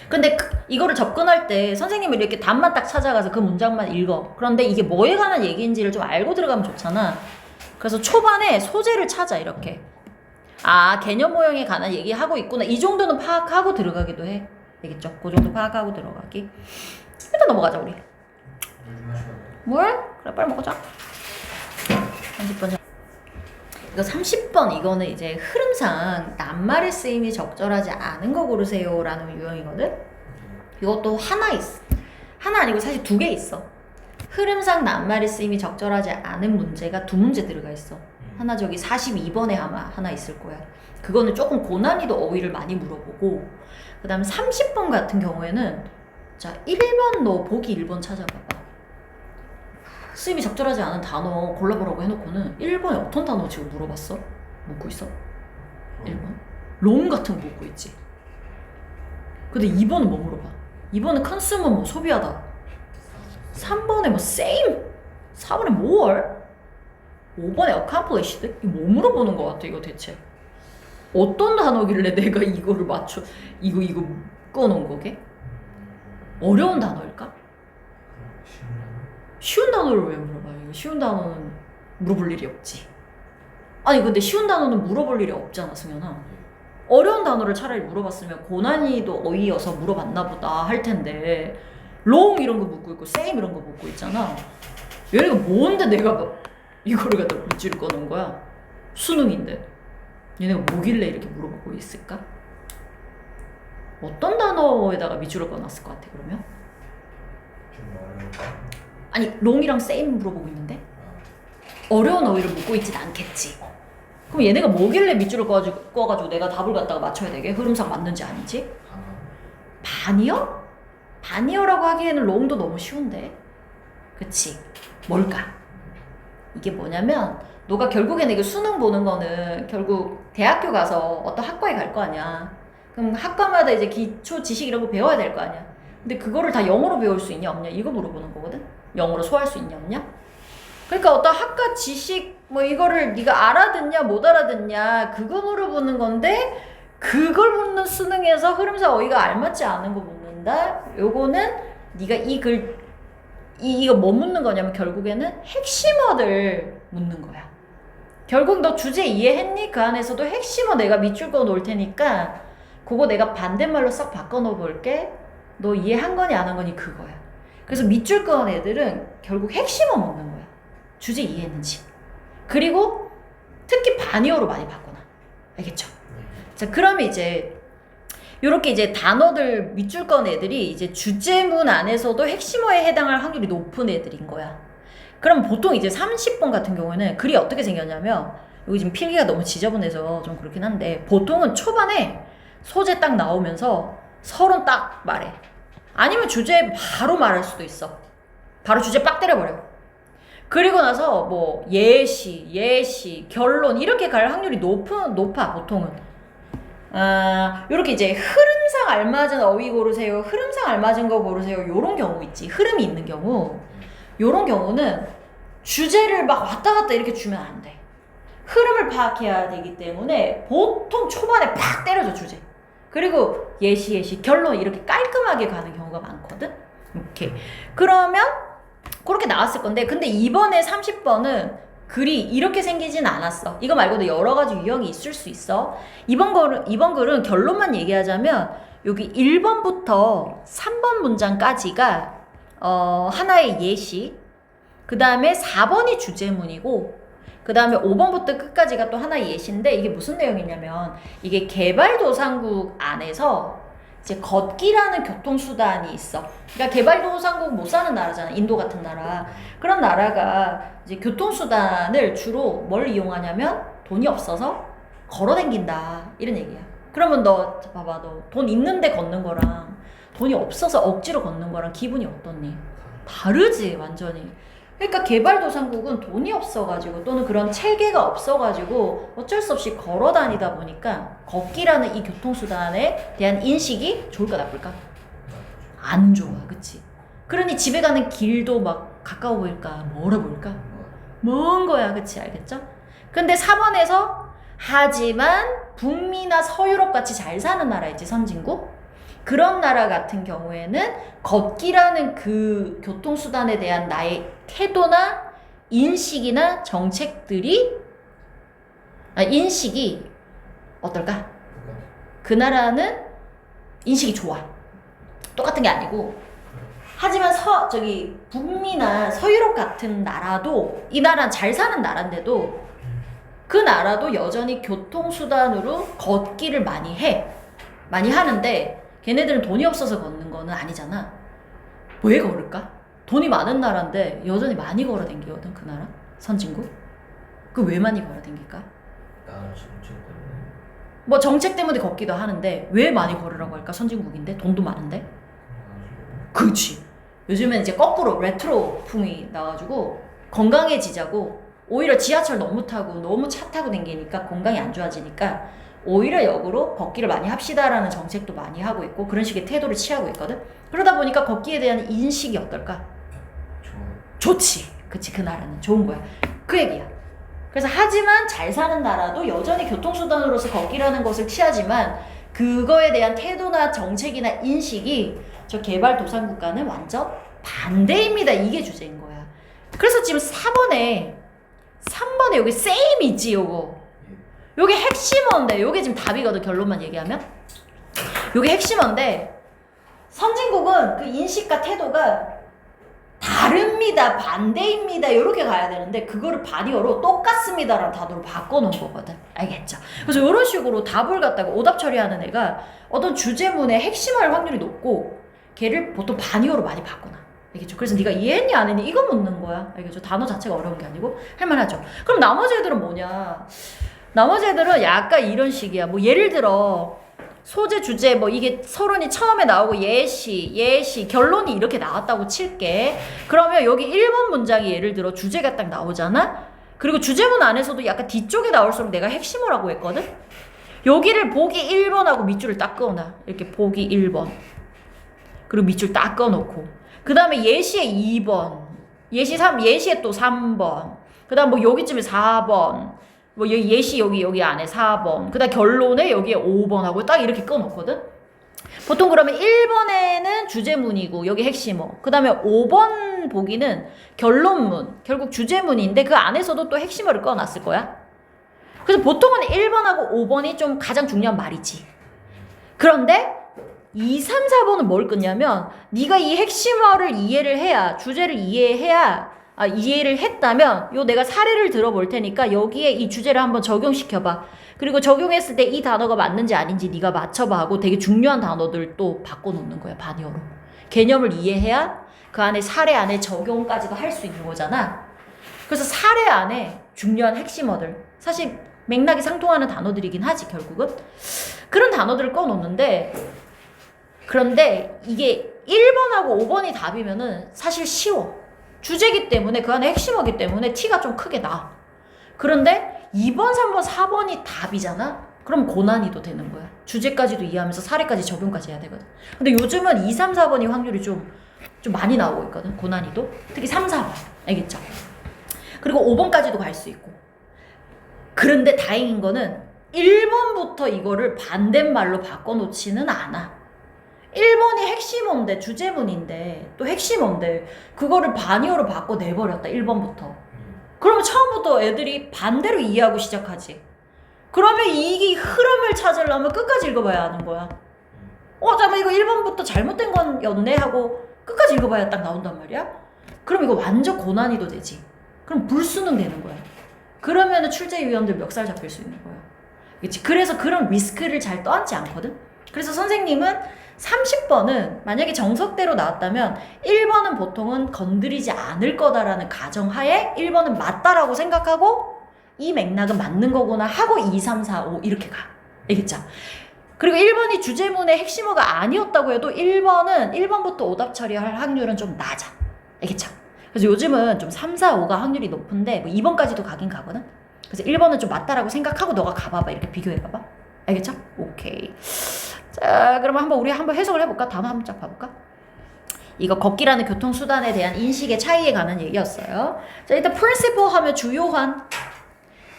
근데 이거를 접근할 때 선생님이 이렇게 답만 딱 찾아가서 그 문장만 읽어. 그런데 이게 뭐에 관한 얘기인지를 좀 알고 들어가면 좋잖아. 그래서 초반에 소재를 찾아 이렇게. 아, 개념 모형에 관한 얘기하고 있구나. 이 정도는 파악하고 들어가기도 해. 알겠죠? 그 정도 파악하고 들어가기. 일단 넘어가자 우리. 요즘 하시거든요. 뭘? 그래 빨리 먹자. 30번. 이거 30번 이거는 이제 흐름상 낱말의 쓰임이 적절하지 않은 거 고르세요 라는 유형이거든. 이것도 하나 있어. 하나 아니고 사실 두 개 있어. 흐름상 낱말의 쓰임이 적절하지 않은 문제가 두 문제 들어가 있어. 하나 저기 42번에 아마 하나 있을 거야. 그거는 조금 고난이도 어휘를 많이 물어보고, 그 다음에 30번 같은 경우에는 자 1번 너 보기 1번 찾아봐봐. 쓰임이 적절하지 않은 단어 골라보라고 해놓고는 1번에 어떤 단어 지금 물어봤어? 묻고 있어? 1번? 롱 같은 거 묻고 있지. 근데 2번은 뭐 물어봐? 2번은 컨슈머 뭐 소비하다. 3번에 뭐 same. 4번에 more. 5번에 accomplished. 이거 뭐 물어보는 거 같아 이거 대체. 어떤 단어길래 내가 이거를 맞춰 이거 꺼놓은 거게? 어려운 단어일까? 쉬운 단어를 왜 물어봐? 이거 쉬운 단어는 물어볼 일이 없지. 아니 근데 쉬운 단어는 물어볼 일이 없잖아 승현아. 어려운 단어를 차라리 물어봤으면 고난이도 어휘여서 물어봤나 보다 할 텐데 long 이런 거 묻고 있고 same 이런 거 묻고 있잖아. 얘네가 뭔데 내가 막 이거를 갖다 밑줄을 꺼놓은 거야? 수능인데 얘네가 뭐길래 이렇게 물어보고 있을까? 어떤 단어에다가 밑줄을 꺼놨을 것 같아 그러면? 좀 어려울까? 아니 롱이랑 same 물어보고 있는데 어려운 어휘를 묻고 있진 않겠지. 그럼 얘네가 뭐길래 밑줄을 꺼가지고 내가 답을 갖다가 맞춰야 되게? 흐름상 맞는지 아닌지? 반이요? 반이요라고 하기에는 롱도 너무 쉬운데. 그치? 뭘까? 이게 뭐냐면 너가 결국에 내가 수능 보는 거는 결국 대학교 가서 어떤 학과에 갈 거 아니야. 그럼 학과마다 이제 기초 지식 이런 거 배워야 될 거 아니야. 근데 그거를 다 영어로 배울 수 있냐 없냐 이거 물어보는 거거든. 영어로 소화할 수 있냐 없냐. 그러니까 어떤 학과 지식 뭐 이거를 네가 알아듣냐 못 알아듣냐 그거 물어보는 건데 그걸 묻는 수능에서 흐름상 어휘가 알맞지 않은 거 묻는다. 요거는 네가 이거 뭐 묻는 거냐면 결국에는 핵심어들 묻는 거야. 결국 너 주제 이해했니? 그 안에서도 핵심어 내가 밑줄 그어 놓을 테니까 그거 내가 반대말로 싹 바꿔 놓어 볼게. 너 이해한 거니 안 한 거니 그거야. 그래서 밑줄 그은 애들은 결국 핵심어 묻는 거야. 주제 이해했는지. 그리고 특히 반이어로 많이 바꿔놔. 알겠죠? 자, 그러면 이제 요렇게 이제 단어들 밑줄 그은 애들이 이제 주제문 안에서도 핵심어에 해당할 확률이 높은 애들인 거야. 그럼 보통 이제 30번 같은 경우에는 글이 어떻게 생겼냐면 여기 지금 필기가 너무 지저분해서 좀 그렇긴 한데 보통은 초반에 소재 딱 나오면서 서론 딱 말해. 아니면 주제 바로 말할 수도 있어. 바로 주제 빡 때려버려. 그리고 나서 뭐 예시, 결론 이렇게 갈 확률이 높아 보통은. 요렇게 이제 흐름상 알맞은 어휘 고르세요. 흐름상 알맞은 거 고르세요. 요런 경우 있지. 흐름이 있는 경우. 요런 경우는 주제를 막 왔다 갔다 이렇게 주면 안 돼. 흐름을 파악해야 되기 때문에 보통 초반에 팍 때려줘 주제. 그리고 예시, 결론 이렇게 깔끔하게 가는 경우가 많거든. 오케이. 그러면 그렇게 나왔을 건데 근데 이번에 30번은 글이 이렇게 생기진 않았어. 이거 말고도 여러 가지 유형이 있을 수 있어. 이번 글은 결론만 얘기하자면 여기 1번부터 3번 문장까지가 하나의 예시. 그 다음에 4번이 주제문이고 그 다음에 5번부터 끝까지가 또 하나의 예시인데 이게 무슨 내용이냐면 이게 개발도상국 안에서 이제 걷기라는 교통수단이 있어. 그러니까 개발도상국 못 사는 나라잖아. 인도 같은 나라. 그런 나라가 이제 교통수단을 주로 뭘 이용하냐면 돈이 없어서 걸어 댕긴다. 이런 얘기야. 그러면 너 봐봐. 너 돈 있는데 걷는 거랑 돈이 없어서 억지로 걷는 거랑 기분이 어떻니? 다르지 완전히. 그러니까 개발도상국은 돈이 없어가지고 또는 그런 체계가 없어가지고 어쩔 수 없이 걸어 다니다 보니까 걷기라는 이 교통수단에 대한 인식이 좋을까 나쁠까? 안 좋아, 그치? 그러니 집에 가는 길도 막 가까워 보일까 멀어 보일까? 먼 거야, 그치? 알겠죠? 근데 4번에서 하지만 북미나 서유럽 같이 잘 사는 나라 있지, 선진국? 그런 나라 같은 경우에는 걷기라는 그 교통수단에 대한 나의 태도나 인식이나 정책들이 인식이 어떨까? 그 나라는 인식이 좋아. 똑같은 게 아니고 하지만 북미나 서유럽 같은 나라도 이 나라는 잘 사는 나라인데도 그 나라도 여전히 교통수단으로 걷기를 많이 해. 많이 하는데 걔네들은 돈이 없어서 걷는 거는 아니잖아. 왜 걸을까? 돈이 많은 나라인데 여전히 많이 걸어 댕기거든 그 나라 선진국. 그 왜 많이 걸어 댕길까? 나라 정책 때문에. 뭐 정책 때문에 걷기도 하는데 왜 많이 걸으라고 할까? 선진국인데 돈도 많은데. 그렇지. 요즘엔 이제 거꾸로 레트로 풍이 나가지고 건강해지자고 오히려 지하철 너무 타고 너무 차 타고 댕기니까 건강이 안 좋아지니까 오히려 역으로 걷기를 많이 합시다라는 정책도 많이 하고 있고 그런 식의 태도를 취하고 있거든. 그러다 보니까 걷기에 대한 인식이 어떨까? 좋지. 그치. 그 나라는 좋은 거야. 그 얘기야. 그래서 하지만 잘 사는 나라도 여전히 교통수단으로서 걷기라는 것을 취하지만 그거에 대한 태도나 정책이나 인식이 저 개발도상국가는 완전 반대입니다. 이게 주제인 거야. 그래서 지금 3번에 여기 same 있지 요거. 요게 핵심어인데 요게 지금 답이거든. 결론만 얘기하면 요게 핵심어인데 선진국은 그 인식과 태도가 다릅니다, 반대입니다 요렇게 가야 되는데 그거를 바디어로 똑같습니다라는 단어로 바꿔놓은 거거든. 알겠죠? 그래서 이런 식으로 답을 갖다가 오답 처리하는 애가 어떤 주제문의 핵심할 확률이 높고 걔를 보통 바니어로 많이 바꿔놔. 알겠죠? 그래서 네가 이해했니 안 했니 이거 묻는 거야. 알겠죠? 단어 자체가 어려운 게 아니고 할만하죠. 그럼 나머지 애들은 뭐냐? 나머지 애들은 약간 이런 식이야. 뭐 예를 들어 소재 주제 뭐 이게 서론이 처음에 나오고 예시 결론이 이렇게 나왔다고 칠게. 그러면 여기 1번 문장이 예를 들어 주제가 딱 나오잖아. 그리고 주제문 안에서도 약간 뒤쪽에 나올수록 내가 핵심어라고 했거든. 여기를 보기 1번하고 밑줄을 딱 그어놔. 이렇게 보기 1번 그리고 밑줄 딱 그어놓고 그 다음에 예시에 2번 예시 3 예시에 또 3번 그 다음 뭐 여기쯤에 4번 뭐 예시 여기 안에 4번 그 다음 결론에 여기에 5번 하고 딱 이렇게 꺼놓거든. 보통 그러면 1번에는 주제문이고 여기 핵심어 그 다음에 5번 보기는 결론문 결국 주제문인데 그 안에서도 또 핵심어를 꺼놨을 거야. 그래서 보통은 1번하고 5번이 좀 가장 중요한 말이지. 그런데 2, 3, 4번은 뭘 끊냐면 네가 이 핵심어를 이해를 해야 주제를 이해를 했다면 요 내가 사례를 들어볼 테니까 여기에 이 주제를 한번 적용시켜봐. 그리고 적용했을 때 이 단어가 맞는지 아닌지 네가 맞춰봐 하고 되게 중요한 단어들 또 바꿔놓는 거야. 바니어로. 개념을 이해해야 그 안에 사례 안에 적용까지도 할 수 있는 거잖아. 그래서 사례 안에 중요한 핵심어들 사실 맥락이 상통하는 단어들이긴 하지 결국은. 그런 단어들을 꺼놓는데 그런데 이게 1번하고 5번이 답이면은 사실 쉬워. 주제기 때문에 그 안에 핵심어기 때문에 티가 좀 크게 나. 그런데 2번, 3번, 4번이 답이잖아? 그럼 고난이도 되는 거야. 주제까지도 이해하면서 사례까지 적용까지 해야 되거든. 근데 요즘은 2, 3, 4번이 확률이 좀 많이 나오고 있거든. 고난이도. 특히 3, 4번. 알겠죠? 그리고 5번까지도 갈 수 있고. 그런데 다행인 거는 1번부터 이거를 반대말로 바꿔놓지는 않아. 1번이 핵심어인데 주제문인데 또 핵심어인데 그거를 반이어로 바꿔 내버렸다. 1번부터. 그러면 처음부터 애들이 반대로 이해하고 시작하지. 그러면 이 흐름을 찾으려면 끝까지 읽어봐야 하는 거야. 잠깐만 이거 1번부터 잘못된 건였네 하고 끝까지 읽어봐야 딱 나온단 말이야. 그럼 이거 완전 고난이도 되지. 그럼 불수능 되는 거야. 그러면은 출제위원들 멱살 잡힐 수 있는 거야. 그치? 그래서 그런 리스크를 잘 떠안지 않거든. 그래서 선생님은 30번은 만약에 정석대로 나왔다면 1번은 보통은 건드리지 않을 거다라는 가정하에 1번은 맞다라고 생각하고 이 맥락은 맞는 거구나 하고 2, 3, 4, 5 이렇게 가. 알겠죠? 그리고 1번이 주제문의 핵심어가 아니었다고 해도 1번부터 오답 처리할 확률은 좀 낮아. 알겠죠? 그래서 요즘은 좀 3, 4, 5가 확률이 높은데 뭐 2번까지도 가긴 가거든? 그래서 1번은 좀 맞다라고 생각하고 너가 가봐봐. 이렇게 비교해봐봐. 알겠죠? 오케이. 자, 그러면 우리 한번 해석을 해볼까? 다음 한번 쫙 봐볼까? 이거 걷기라는 교통수단에 대한 인식의 차이에 관한 얘기였어요. 자, 일단 principle 하면 주요한.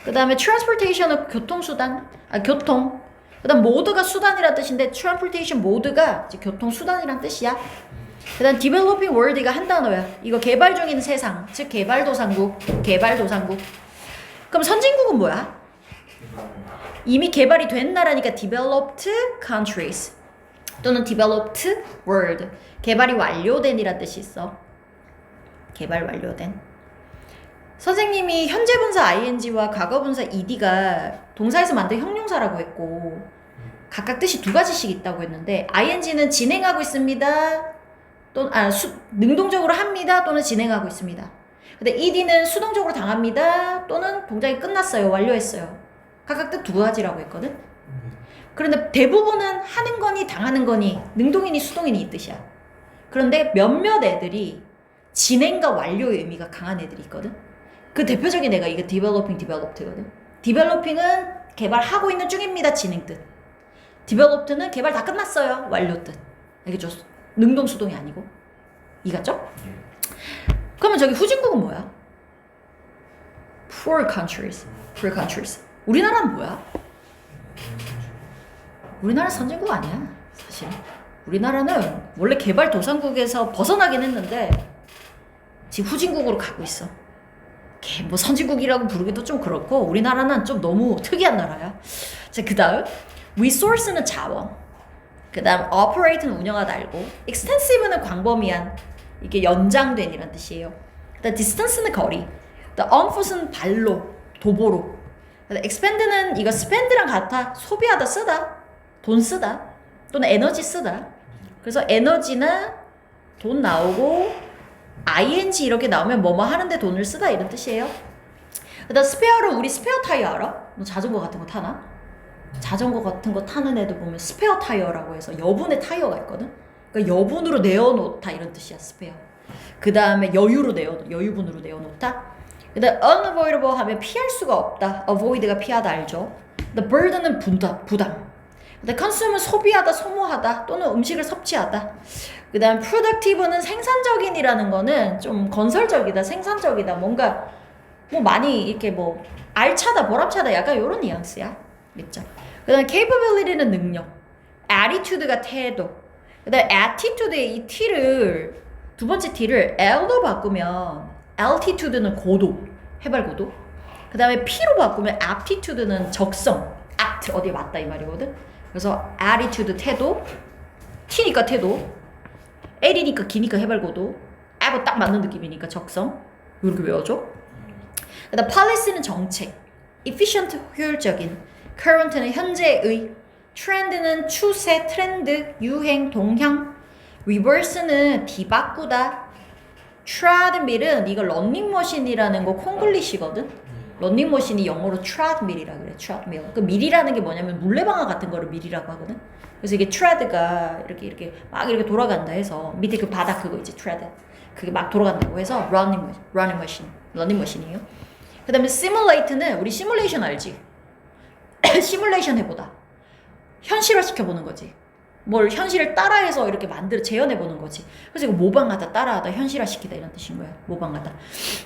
그 다음에 transportation은 교통수단. 교통. 그 다음 mode가 수단이란 뜻인데 transportation mode가 이제 교통수단이란 뜻이야. 그 다음 developing world가 한 단어야. 이거 개발 중인 세상. 즉 개발도상국. 그럼 선진국은 뭐야? 이미 개발이 된 나라니까 developed countries 또는 developed world. 개발이 완료된이란 뜻이 있어. 개발 완료된. 선생님이 현재 분사 ing와 과거 분사 ed가 동사에서 만든 형용사라고 했고 각각 뜻이 두 가지씩 있다고 했는데 ing는 진행하고 있습니다. 또는 능동적으로 합니다. 또는 진행하고 있습니다. 근데 ed는 수동적으로 당합니다. 또는 동작이 끝났어요. 완료했어요. 각각 뜻 두 가지라고 했거든. 그런데 대부분은 하는 거니 당하는 거니 능동이니 수동이니 이 뜻이야. 그런데 몇몇 애들이 진행과 완료의 의미가 강한 애들이 있거든. 그 대표적인 애가 이게 developing거든. developing은 개발하고 있는 중입니다. 진행 뜻. developed는 개발 다 끝났어요. 완료 뜻. 알겠죠? 능동 수동이 아니고. 이해갔죠? 그러면 저기 후진국은 뭐야? poor countries. 우리나라는 뭐야? 우리나라 선진국 아니야, 사실. 우리나라는 원래 개발도상국에서 벗어나긴 했는데 지금 후진국으로 가고 있어. 뭐 선진국이라고 부르기도 좀 그렇고 우리나라는 좀 너무 특이한 나라야. 자, 그 다음 resource는 자원. 그 다음 operate는 운영하다 알고 extensive는 광범위한 이게 연장된 이란 뜻이에요. 그 다음 distance는 거리. 그 다음 on foot은 발로, 도보로. 그 다음 expend는 이거 spend랑 같아. 소비하다, 쓰다. 돈 쓰다. 또는 에너지 쓰다. 그래서 에너지나 돈 나오고 ing 이렇게 나오면 뭐뭐 하는데 돈을 쓰다 이런 뜻이에요. 그 다음 스페어로 우리 스페어 타이어 알아? 너 자전거 같은 거 타나? 자전거 같은 거 타는 애들 보면 스페어 타이어라고 해서 여분의 타이어가 있거든. 그러니까 여분으로 내어놓다 이런 뜻이야 스페어. 그 다음에 여유분으로 내어놓다. 그 다음 unavoidable 하면 피할 수가 없다. avoid가 피하다 알죠? The burden은 부담. 근데 consume은 소비하다, 소모하다 또는 음식을 섭취하다. 그 다음 productive는 생산적인이라는 거는 좀 건설적이다, 생산적이다, 뭔가 뭐 많이 이렇게 뭐 알차다, 보람차다 약간 이런 뉘앙스야. 있죠? 그 다음 capability는 능력, attitude가 태도. 그 다음 attitude의 이 t를 두 번째 t를 L로 바꾸면 altitude는 고도, 해발 고도. 그 다음에 P로 바꾸면 aptitude는 적성, act 어디에 맞다 이 말이거든. 그래서 attitude 태도, T니까 태도, L이니까 기니까 해발 고도, F은 딱 맞는 느낌이니까 적성. 이렇게 외워줘. 그 다음 policy는 정책, efficient 효율적인, current는 현재의, trend는 추세, 트렌드, 유행, 동향, reverse는 뒤바꾸다, treadmill은 이거 런닝머신이라는 거 콩글리시거든. 런닝머신이 영어로 treadmill이라 그래. treadmill. 그 mill이라는 게 뭐냐면 물레방아 같은 거를 mill이라고 하거든. 그래서 이게 tread가 이렇게 막 이렇게 돌아간다 해서 밑에 그 바닥 그거 있지 tread. 그게 막 돌아간다고 해서 런닝머신이에요. 그 다음에 simulate는 우리 시뮬레이션 알지? 시뮬레이션 해보다. 현실화 시켜보는 거지. 뭘 현실을 따라해서 이렇게 재현해보는 거지. 그래서 이거 모방하다, 따라하다, 현실화시키다 이런 뜻인 거야. 모방하다.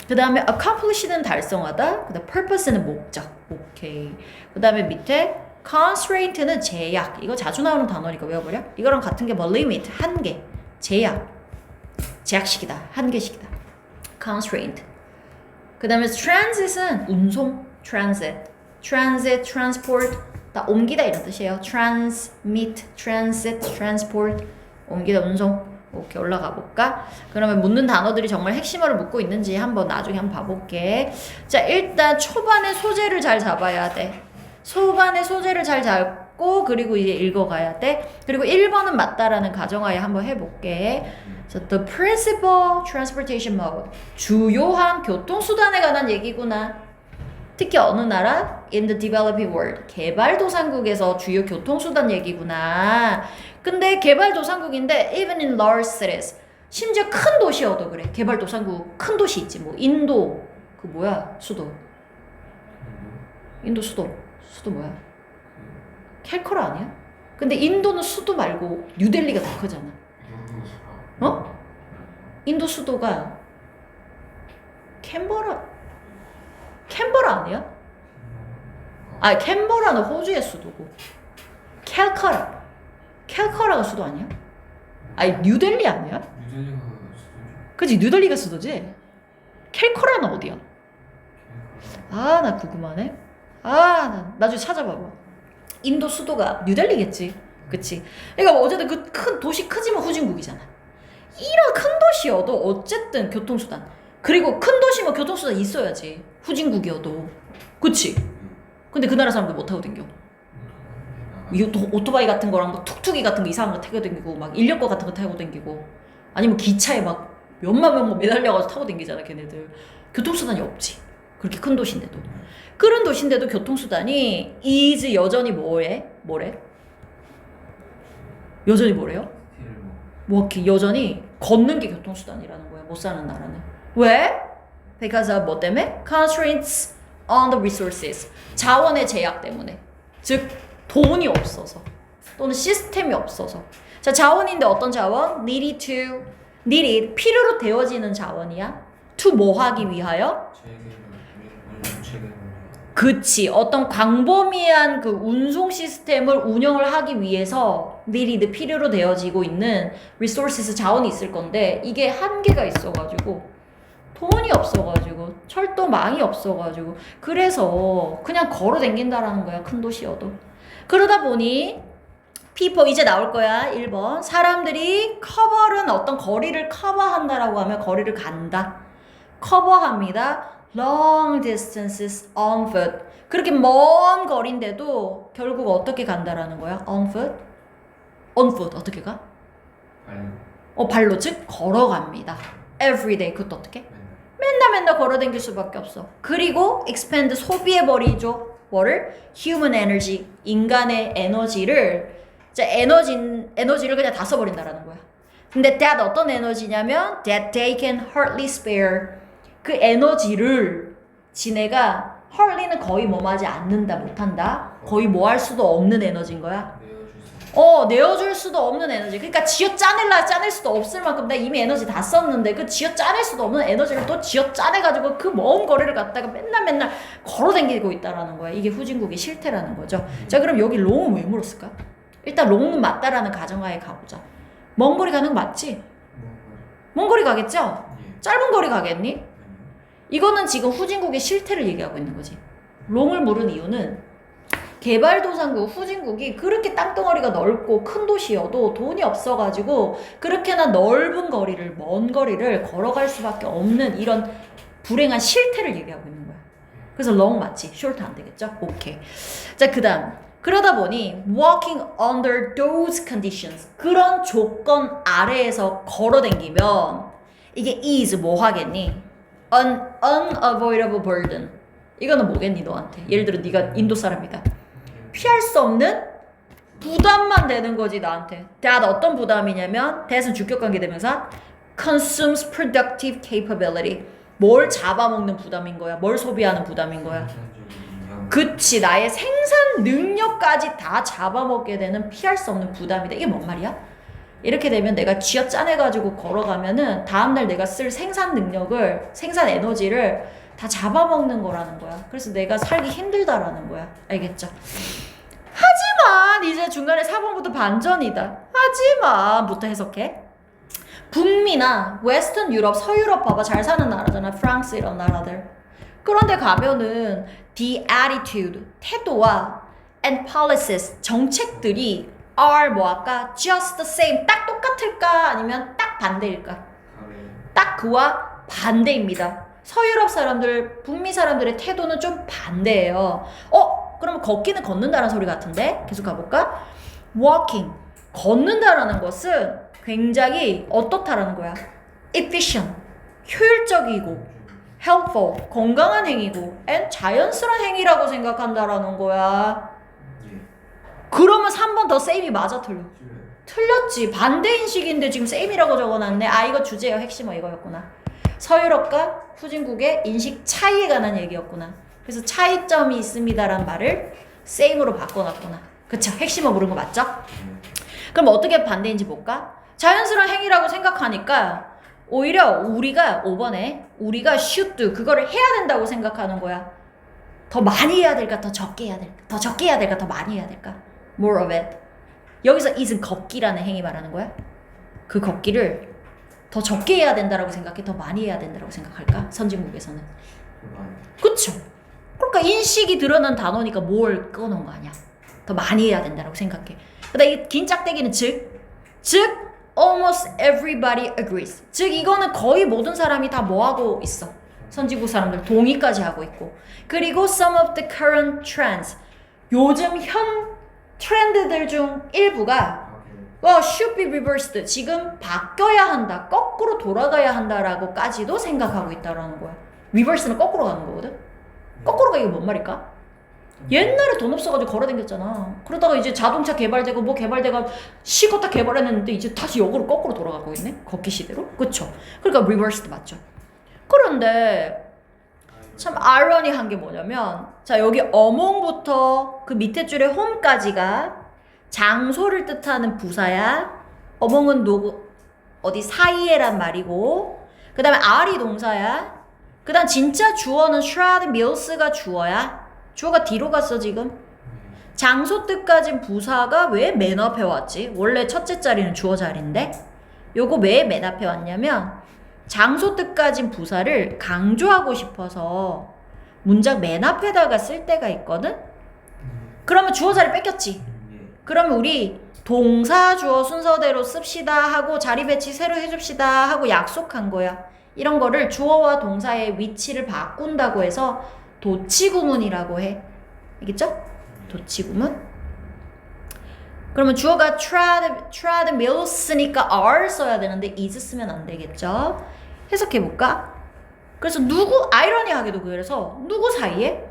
그 다음에 accomplish는 달성하다. 그 다음 purpose는 목적. 오케이. 그 다음에 밑에 constraint는 제약. 이거 자주 나오는 단어니까 외워버려. 이거랑 같은 게 뭐 limit, 한계, 제약. 제약시키다, 한계시키다. constraint. 그 다음에 transit은 운송, transit, transport. 다 옮기다 이런 뜻이에요. transmit, transit, transport. 옮기다, 운송. 오케이, 올라가 볼까? 그러면 묻는 단어들이 정말 핵심어를 묻고 있는지 나중에 한번 봐볼게. 자, 일단 초반에 소재를 잘 잡아야 돼. 초반에 소재를 잘 맞고 그리고 이제 읽어가야 돼. 그리고 1번은 맞다라는 가정하에 한번 해볼게. So the principal transportation mode. 주요한 교통수단에 관한 얘기구나. 특히 어느 나라? In the developing world. 개발도상국에서 주요 교통수단 얘기구나. 근데 개발도상국인데 even in large cities. 심지어 큰 도시여도 그래. 개발도상국 큰 도시 있지. 뭐 인도 그 뭐야 수도. 인도 수도 뭐야? 캘커라 아니야? 근데 인도는 수도 말고 뉴델리가 더 크잖아. 어? 인도 수도가 캔버라 아니야? 아 캔버라는 호주의 수도고 캘커라가 수도 아니야? 아니 뉴델리 아니야? 뉴델리가 수도죠. 그치 뉴델리가 수도지? 캘커라는 어디야? 아 나 궁금하네. 나 나중에 찾아봐봐. 인도 수도가 뉴델리겠지. 그치? 그러니까 어쨌든 그 큰 도시 크지만 후진국이잖아. 이런 큰 도시여도 어쨌든 교통수단. 그리고 큰 도시면 교통수단 있어야지. 후진국이어도. 그치? 근데 그 나라 사람들 못 타고 댕겨. 오토바이 같은 거랑 막 툭툭이 같은 거 이상한 거 타고 댕기고 막 인력거 같은 거 타고 댕기고 아니면 기차에 막 몇만 명 매달려가지고 타고 댕기잖아 걔네들. 교통수단이 없지. 그렇게 큰 도시인데도. 그런 도시인데도 교통수단이 is 여전히 뭐래? 여전히 뭐래요? 뭐 여전히 걷는 게 교통수단이라는 거야. 못 사는 나라는. 왜? Because of 뭐 때문에? Constraints on the resources. 자원의 제약 때문에. 즉 돈이 없어서 또는 시스템이 없어서. 자 자원인데 어떤 자원? needed 필요로 되어지는 자원이야. to 뭐 하기 위하여? 그치. 어떤 광범위한 그 운송 시스템을 운영을 하기 위해서 needed 필요로 되어지고 있는 resources 자원이 있을 건데 이게 한계가 있어가지고 돈이 없어가지고 철도망이 없어가지고 그래서 그냥 걸어 댕긴다라는 거야. 큰 도시여도. 그러다 보니 people 이제 나올 거야. 1번 사람들이 커버는 어떤 거리를 커버한다라고 하면 거리를 간다. 커버합니다. long distances on foot. 그렇게 먼 거리인데도 결국 어떻게 간다라는 거야? on foot? 어떻게 가? 발로 즉 걸어갑니다. everyday 그것도 어떻게? 맨날 걸어다닐 수밖에 없어. 그리고 expand 소비해버리죠. 뭐를? human energy 인간의 에너지를 에너지를 그냥 다 써버린다라는 거야. 근데 that 어떤 에너지냐면 that they can hardly spare 그 에너지를 지네가 hardly는 거의 뭐하지 않는다 못한다. 거의 뭐 할 수도 없는 에너지인 거야. 내어줄 수도 없는 에너지. 그러니까 쥐어 짜낼 수도 없을 만큼 내가 이미 에너지 다 썼는데 그 쥐어 짜낼 수도 없는 에너지를 또 쥐어 짜내가지고 그 먼 거리를 갔다가 맨날 걸어다니고 있다라는 거야. 이게 후진국의 실태라는 거죠. 자 그럼 여기 롱은 왜 물었을까? 일단 롱은 맞다라는 가정하에 가보자. 먼 거리 가는 거 맞지? 먼 거리 가겠죠? 짧은 거리 가겠니? 이거는 지금 후진국의 실태를 얘기하고 있는 거지. 롱을 물은 이유는 개발도상국 후진국이 그렇게 땅덩어리가 넓고 큰 도시여도 돈이 없어가지고 그렇게나 넓은 거리를 먼 거리를 걸어갈 수밖에 없는 이런 불행한 실태를 얘기하고 있는 거야. 그래서 long 맞지? short 안 되겠죠? 오케이. 자 그다음 그러다 보니 walking under those conditions 그런 조건 아래에서 걸어댕기면 이게 is 뭐 하겠니? An unavoidable burden. 이거는 뭐겠니 너한테? 예를 들어 네가 인도 사람이다. 피할 수 없는 부담만 되는 거지 나한테. that 어떤 부담이냐면 that은 주격관계 대명사 consumes productive capability. 뭘 잡아먹는 부담인 거야. 뭘 소비하는 부담인 거야. 그치 나의 생산 능력까지 다 잡아먹게 되는 피할 수 없는 부담이다. 이게 뭔 말이야? 이렇게 되면 내가 쥐어 짜내가지고 걸어가면은 다음날 내가 쓸 생산 능력을 생산 에너지를 다 잡아먹는 거라는 거야. 그래서 내가 살기 힘들다라는 거야. 알겠죠? 하지만 이제 중간에 4번부터 반전이다. 하지만부터 해석해. 북미나 웨스턴 유럽, 서유럽 봐봐. 잘 사는 나라잖아. 프랑스 이런 나라들. 그런데 가면은 the attitude, 태도와 and policies, 정책들이 are 뭐 아까 just the same, 딱 똑같을까? 아니면 딱 반대일까? 딱 그와 반대입니다. 서유럽 사람들, 북미 사람들의 태도는 좀 반대예요. 그러면 걷기는 걷는다는 소리 같은데 계속 가볼까? walking 걷는다라는 것은 굉장히 어떻다라는 거야? efficient 효율적이고 helpful 건강한 행위고 and 자연스러운 행위라고 생각한다라는 거야. 예. 그러면 3번 더 same이 맞아 틀려? 틀려요. 틀렸지. 반대 인식인데 지금 same이라고 적어놨네. 아 이거 주제요. 핵심어 이거였구나. 서유럽과 후진국의 인식 차이에 관한 얘기였구나. 그래서 차이점이 있습니다라는 말을 same으로 바꿔놨구나. 그쵸? 핵심어 물은 거 맞죠? 그럼 어떻게 반대인지 볼까? 자연스러운 행위라고 생각하니까 오히려 우리가 5번에 우리가 should do 그거를 해야 된다고 생각하는 거야. 더 많이 해야 될까? 더 적게 해야 될까? 더 적게 해야 될까? 더 많이 해야 될까? More of it. 여기서 is은 걷기라는 행위 말하는 거야. 그 걷기를 더 적게 해야 된다라고 생각해? 더 많이 해야 된다라고 생각할까? 선진국에서는. 그쵸? 그러니까 인식이 드러난 단어니까 뭘 꺼놓은 거 아니야. 더 많이 해야 된다라고 생각해. 그다음 이 긴 짝대기는 즉 almost everybody agrees. 즉 이거는 거의 모든 사람이 다 뭐하고 있어. 선진국 사람들 동의까지 하고 있고. 그리고 some of the current trends. 요즘 현 트렌드들 중 일부가 should be reversed. 지금 바뀌어야 한다. 거꾸로 돌아가야 한다라고까지도 생각하고 있다라는 거야. reverse는 거꾸로 가는 거거든. 거꾸로 가기가 뭔 말일까? 옛날에 돈 없어가지고 걸어다녔잖아. 그러다가 이제 자동차 개발되고 뭐 개발되고 시거 다 개발했는데 이제 다시 역으로 거꾸로 돌아가고 있네. 걷기 시대로. 그쵸? 그러니까 reversed 맞죠. 그런데 참 아이러니한 게 뭐냐면 자 여기 among부터 그 밑에 줄에 home까지가 장소를 뜻하는 부사야. among은 어디 사이에란 말이고 그 다음에 are이 동사야. 그 다음 진짜 주어는 shroud mills가 주어야. 주어가 뒤로 갔어 지금. 장소 뜻까진 부사가 왜 맨 앞에 왔지? 원래 첫째 자리는 주어 자리인데 요거 왜 맨 앞에 왔냐면 장소 뜻까진 부사를 강조하고 싶어서 문장 맨 앞에다가 쓸 때가 있거든? 그러면 주어 자리 뺏겼지? 그러면 우리 동사 주어 순서대로 씁시다 하고 자리 배치 새로 해줍시다 하고 약속한 거야. 이런 거를 주어와 동사의 위치를 바꾼다고 해서 도치구문이라고 해. 알겠죠? 도치구문. 그러면 주어가 trod mills니까 are 써야 되는데 is 쓰면 안 되겠죠? 해석해볼까? 그래서 아이러니하게도 그래서 누구 사이에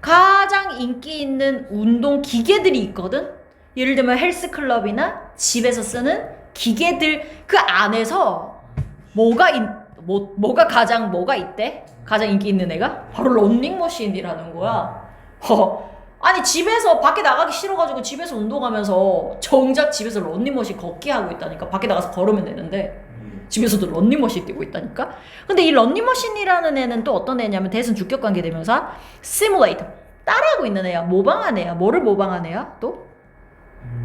가장 인기 있는 운동 기계들이 있거든? 예를 들면 헬스클럽이나 집에서 쓰는 기계들 그 안에서 뭐가 있대? 가장 인기 있는 애가? 바로 런닝머신이라는 거야. 아니 집에서 밖에 나가기 싫어가지고 집에서 운동하면서 정작 집에서 런닝머신 걷기 하고 있다니까. 밖에 나가서 걸으면 되는데 집에서도 런닝머신 뛰고 있다니까. 근데 이 런닝머신이라는 애는 또 어떤 애냐면 대선 주격관계 대명사 simulate 따라하고 있는 애야. 모방한 애야. 뭐를 모방한 애야? 또?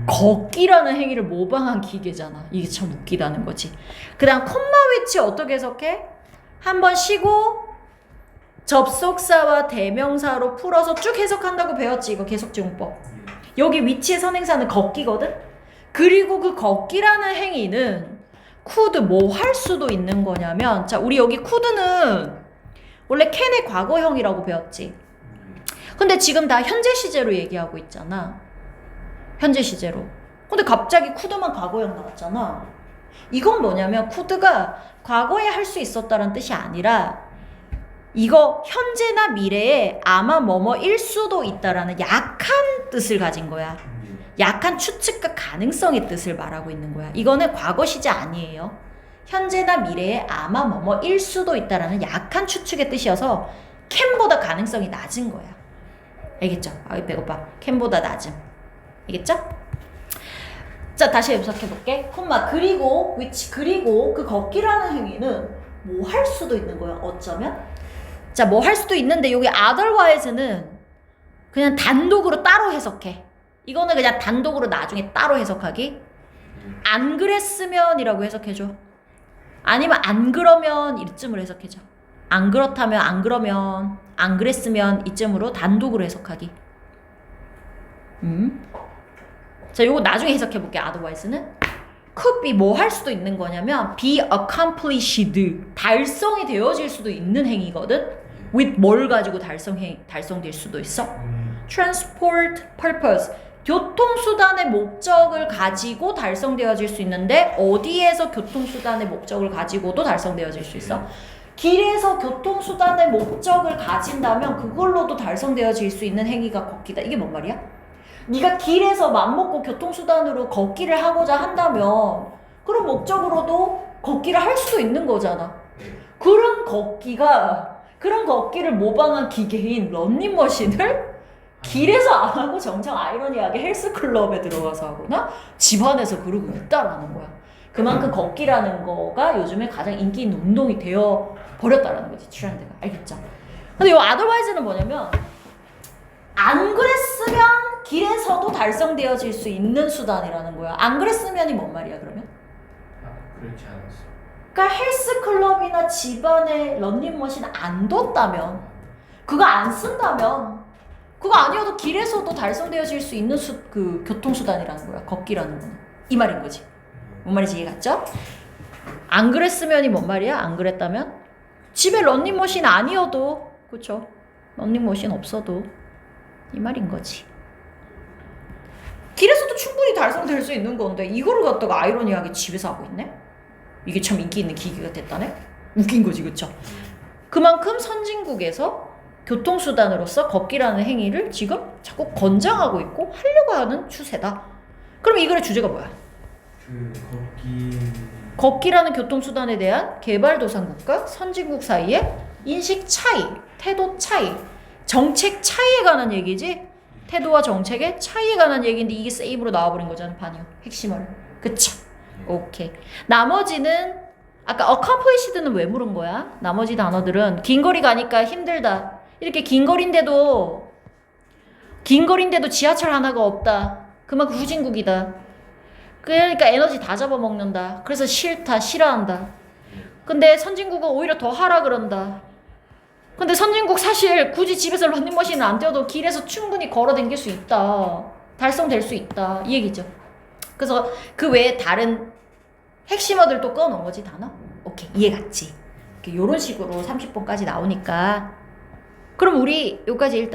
걷기라는 행위를 모방한 기계잖아. 이게 참 웃기다는 거지. 그 다음 콤마 위치 어떻게 해석해? 한번 쉬고 접속사와 대명사로 풀어서 쭉 해석한다고 배웠지. 이거 계속지용법. 여기 위치의 선행사는 걷기거든. 그리고 그 걷기라는 행위는 could 뭐 할 수도 있는 거냐면 자 우리 여기 could는 원래 can의 과거형이라고 배웠지. 근데 지금 다 현재 시제로 얘기하고 있잖아. 현재 시제로. 근데 갑자기 could만 과거형 나왔잖아. 이건 뭐냐면 could가 과거에 할 수 있었다는 뜻이 아니라 이거 현재나 미래에 아마 뭐뭐일 수도 있다라는 약한 뜻을 가진 거야. 약한 추측과 가능성의 뜻을 말하고 있는 거야. 이거는 과거 시제 아니에요. 현재나 미래에 아마 뭐뭐일 수도 있다라는 약한 추측의 뜻이어서 can보다 가능성이 낮은 거야. 알겠죠? 아 배고파. can보다 낮음. 알겠죠? 자 다시 해석해볼게. 콤마 그리고 which 그리고 그 걷기라는 행위는 뭐 할 수도 있는 거야. 어쩌면 자 뭐 할 수도 있는데 여기 otherwise는 그냥 단독으로 따로 해석해. 이거는 그냥 단독으로 나중에 따로 해석하기. 안 그랬으면 이라고 해석해줘. 아니면 안 그러면 이쯤으로 해석해줘. 안 그렇다면 안 그러면 안 그랬으면 이쯤으로 단독으로 해석하기. 자 요거 나중에 해석해볼게. otherwise는 could be 뭐 할 수도 있는 거냐면 be accomplished 달성이 되어질 수도 있는 행위거든. with 뭘 가지고 달성될 수도 있어? transport purpose. 교통수단의 목적을 가지고 달성되어질 수 있는데 어디에서 교통수단의 목적을 가지고도 달성되어질 수 있어? 길에서 교통수단의 목적을 가진다면 그걸로도 달성되어질 수 있는 행위가 걷기다. 이게 뭔 말이야? 네가 길에서 맘먹고 교통수단으로 걷기를 하고자 한다면 그런 목적으로도 걷기를 할 수도 있는 거잖아. 그런 걷기를 모방한 기계인 런닝머신을 길에서 안 하고 정작 아이러니하게 헬스클럽에 들어가서 하거나 집안에서 그러고 있다라는 거야. 그만큼 걷기라는 거가 요즘에 가장 인기 있는 운동이 되어 버렸다라는 거지, 트렌드가. 알겠죠? 근데 이 otherwise는 뭐냐면 안 그랬으면 길에서도 달성되어질 수 있는 수단이라는 거야. 안 그랬으면이 뭔 말이야, 그러면? 그렇지 않았어. 그러니까 헬스클럽이나 집안에 런닝머신 안 뒀다면, 그거 안 쓴다면, 그거 아니어도 길에서도 달성되어질 수 있는 그 교통수단이라는 거야. 걷기라는 거는. 이 말인 거지. 뭔 말인지 이해 갔죠? 안 그랬으면이 뭔 말이야? 안 그랬다면? 집에 런닝머신 아니어도, 그쵸? 런닝머신 없어도 이 말인 거지. 길에서도 충분히 달성될 수 있는 건데 이거를 갖다가 아이러니하게 집에서 하고 있네? 이게 참 인기 있는 기기가 됐다네? 웃긴 거지, 그쵸? 그만큼 선진국에서 교통수단으로서 걷기라는 행위를 지금 자꾸 권장하고 있고 하려고 하는 추세다. 그럼 이 글의 주제가 뭐야? 걷기라는 교통수단에 대한 개발도상국과 선진국 사이의 인식 차이, 태도 차이, 정책 차이에 관한 얘기지? 태도와 정책의 차이에 관한 얘기인데 이게 세이브로 나와버린 거잖아, 반이요. 핵심을. 그쵸? 오케이. 나머지는 아까 accomplished는 왜 물은 거야? 나머지 단어들은 긴 거리 가니까 힘들다. 이렇게 긴 거리인데도 지하철 하나가 없다. 그만큼 후진국이다. 그러니까 에너지 다 잡아먹는다. 그래서 싫다, 싫어한다. 근데 선진국은 오히려 더 하라 그런다. 근데 선진국 사실 굳이 집에서 런닝머신을 안 뛰어도 길에서 충분히 걸어 다닐 수 있다. 달성될 수 있다. 이 얘기죠. 그래서 그 외에 다른 핵심어들 또 꺼놓은 거지, 단어? 오케이, 이해 갔지? 이런 식으로 30번까지 나오니까. 그럼 우리 여기까지 일단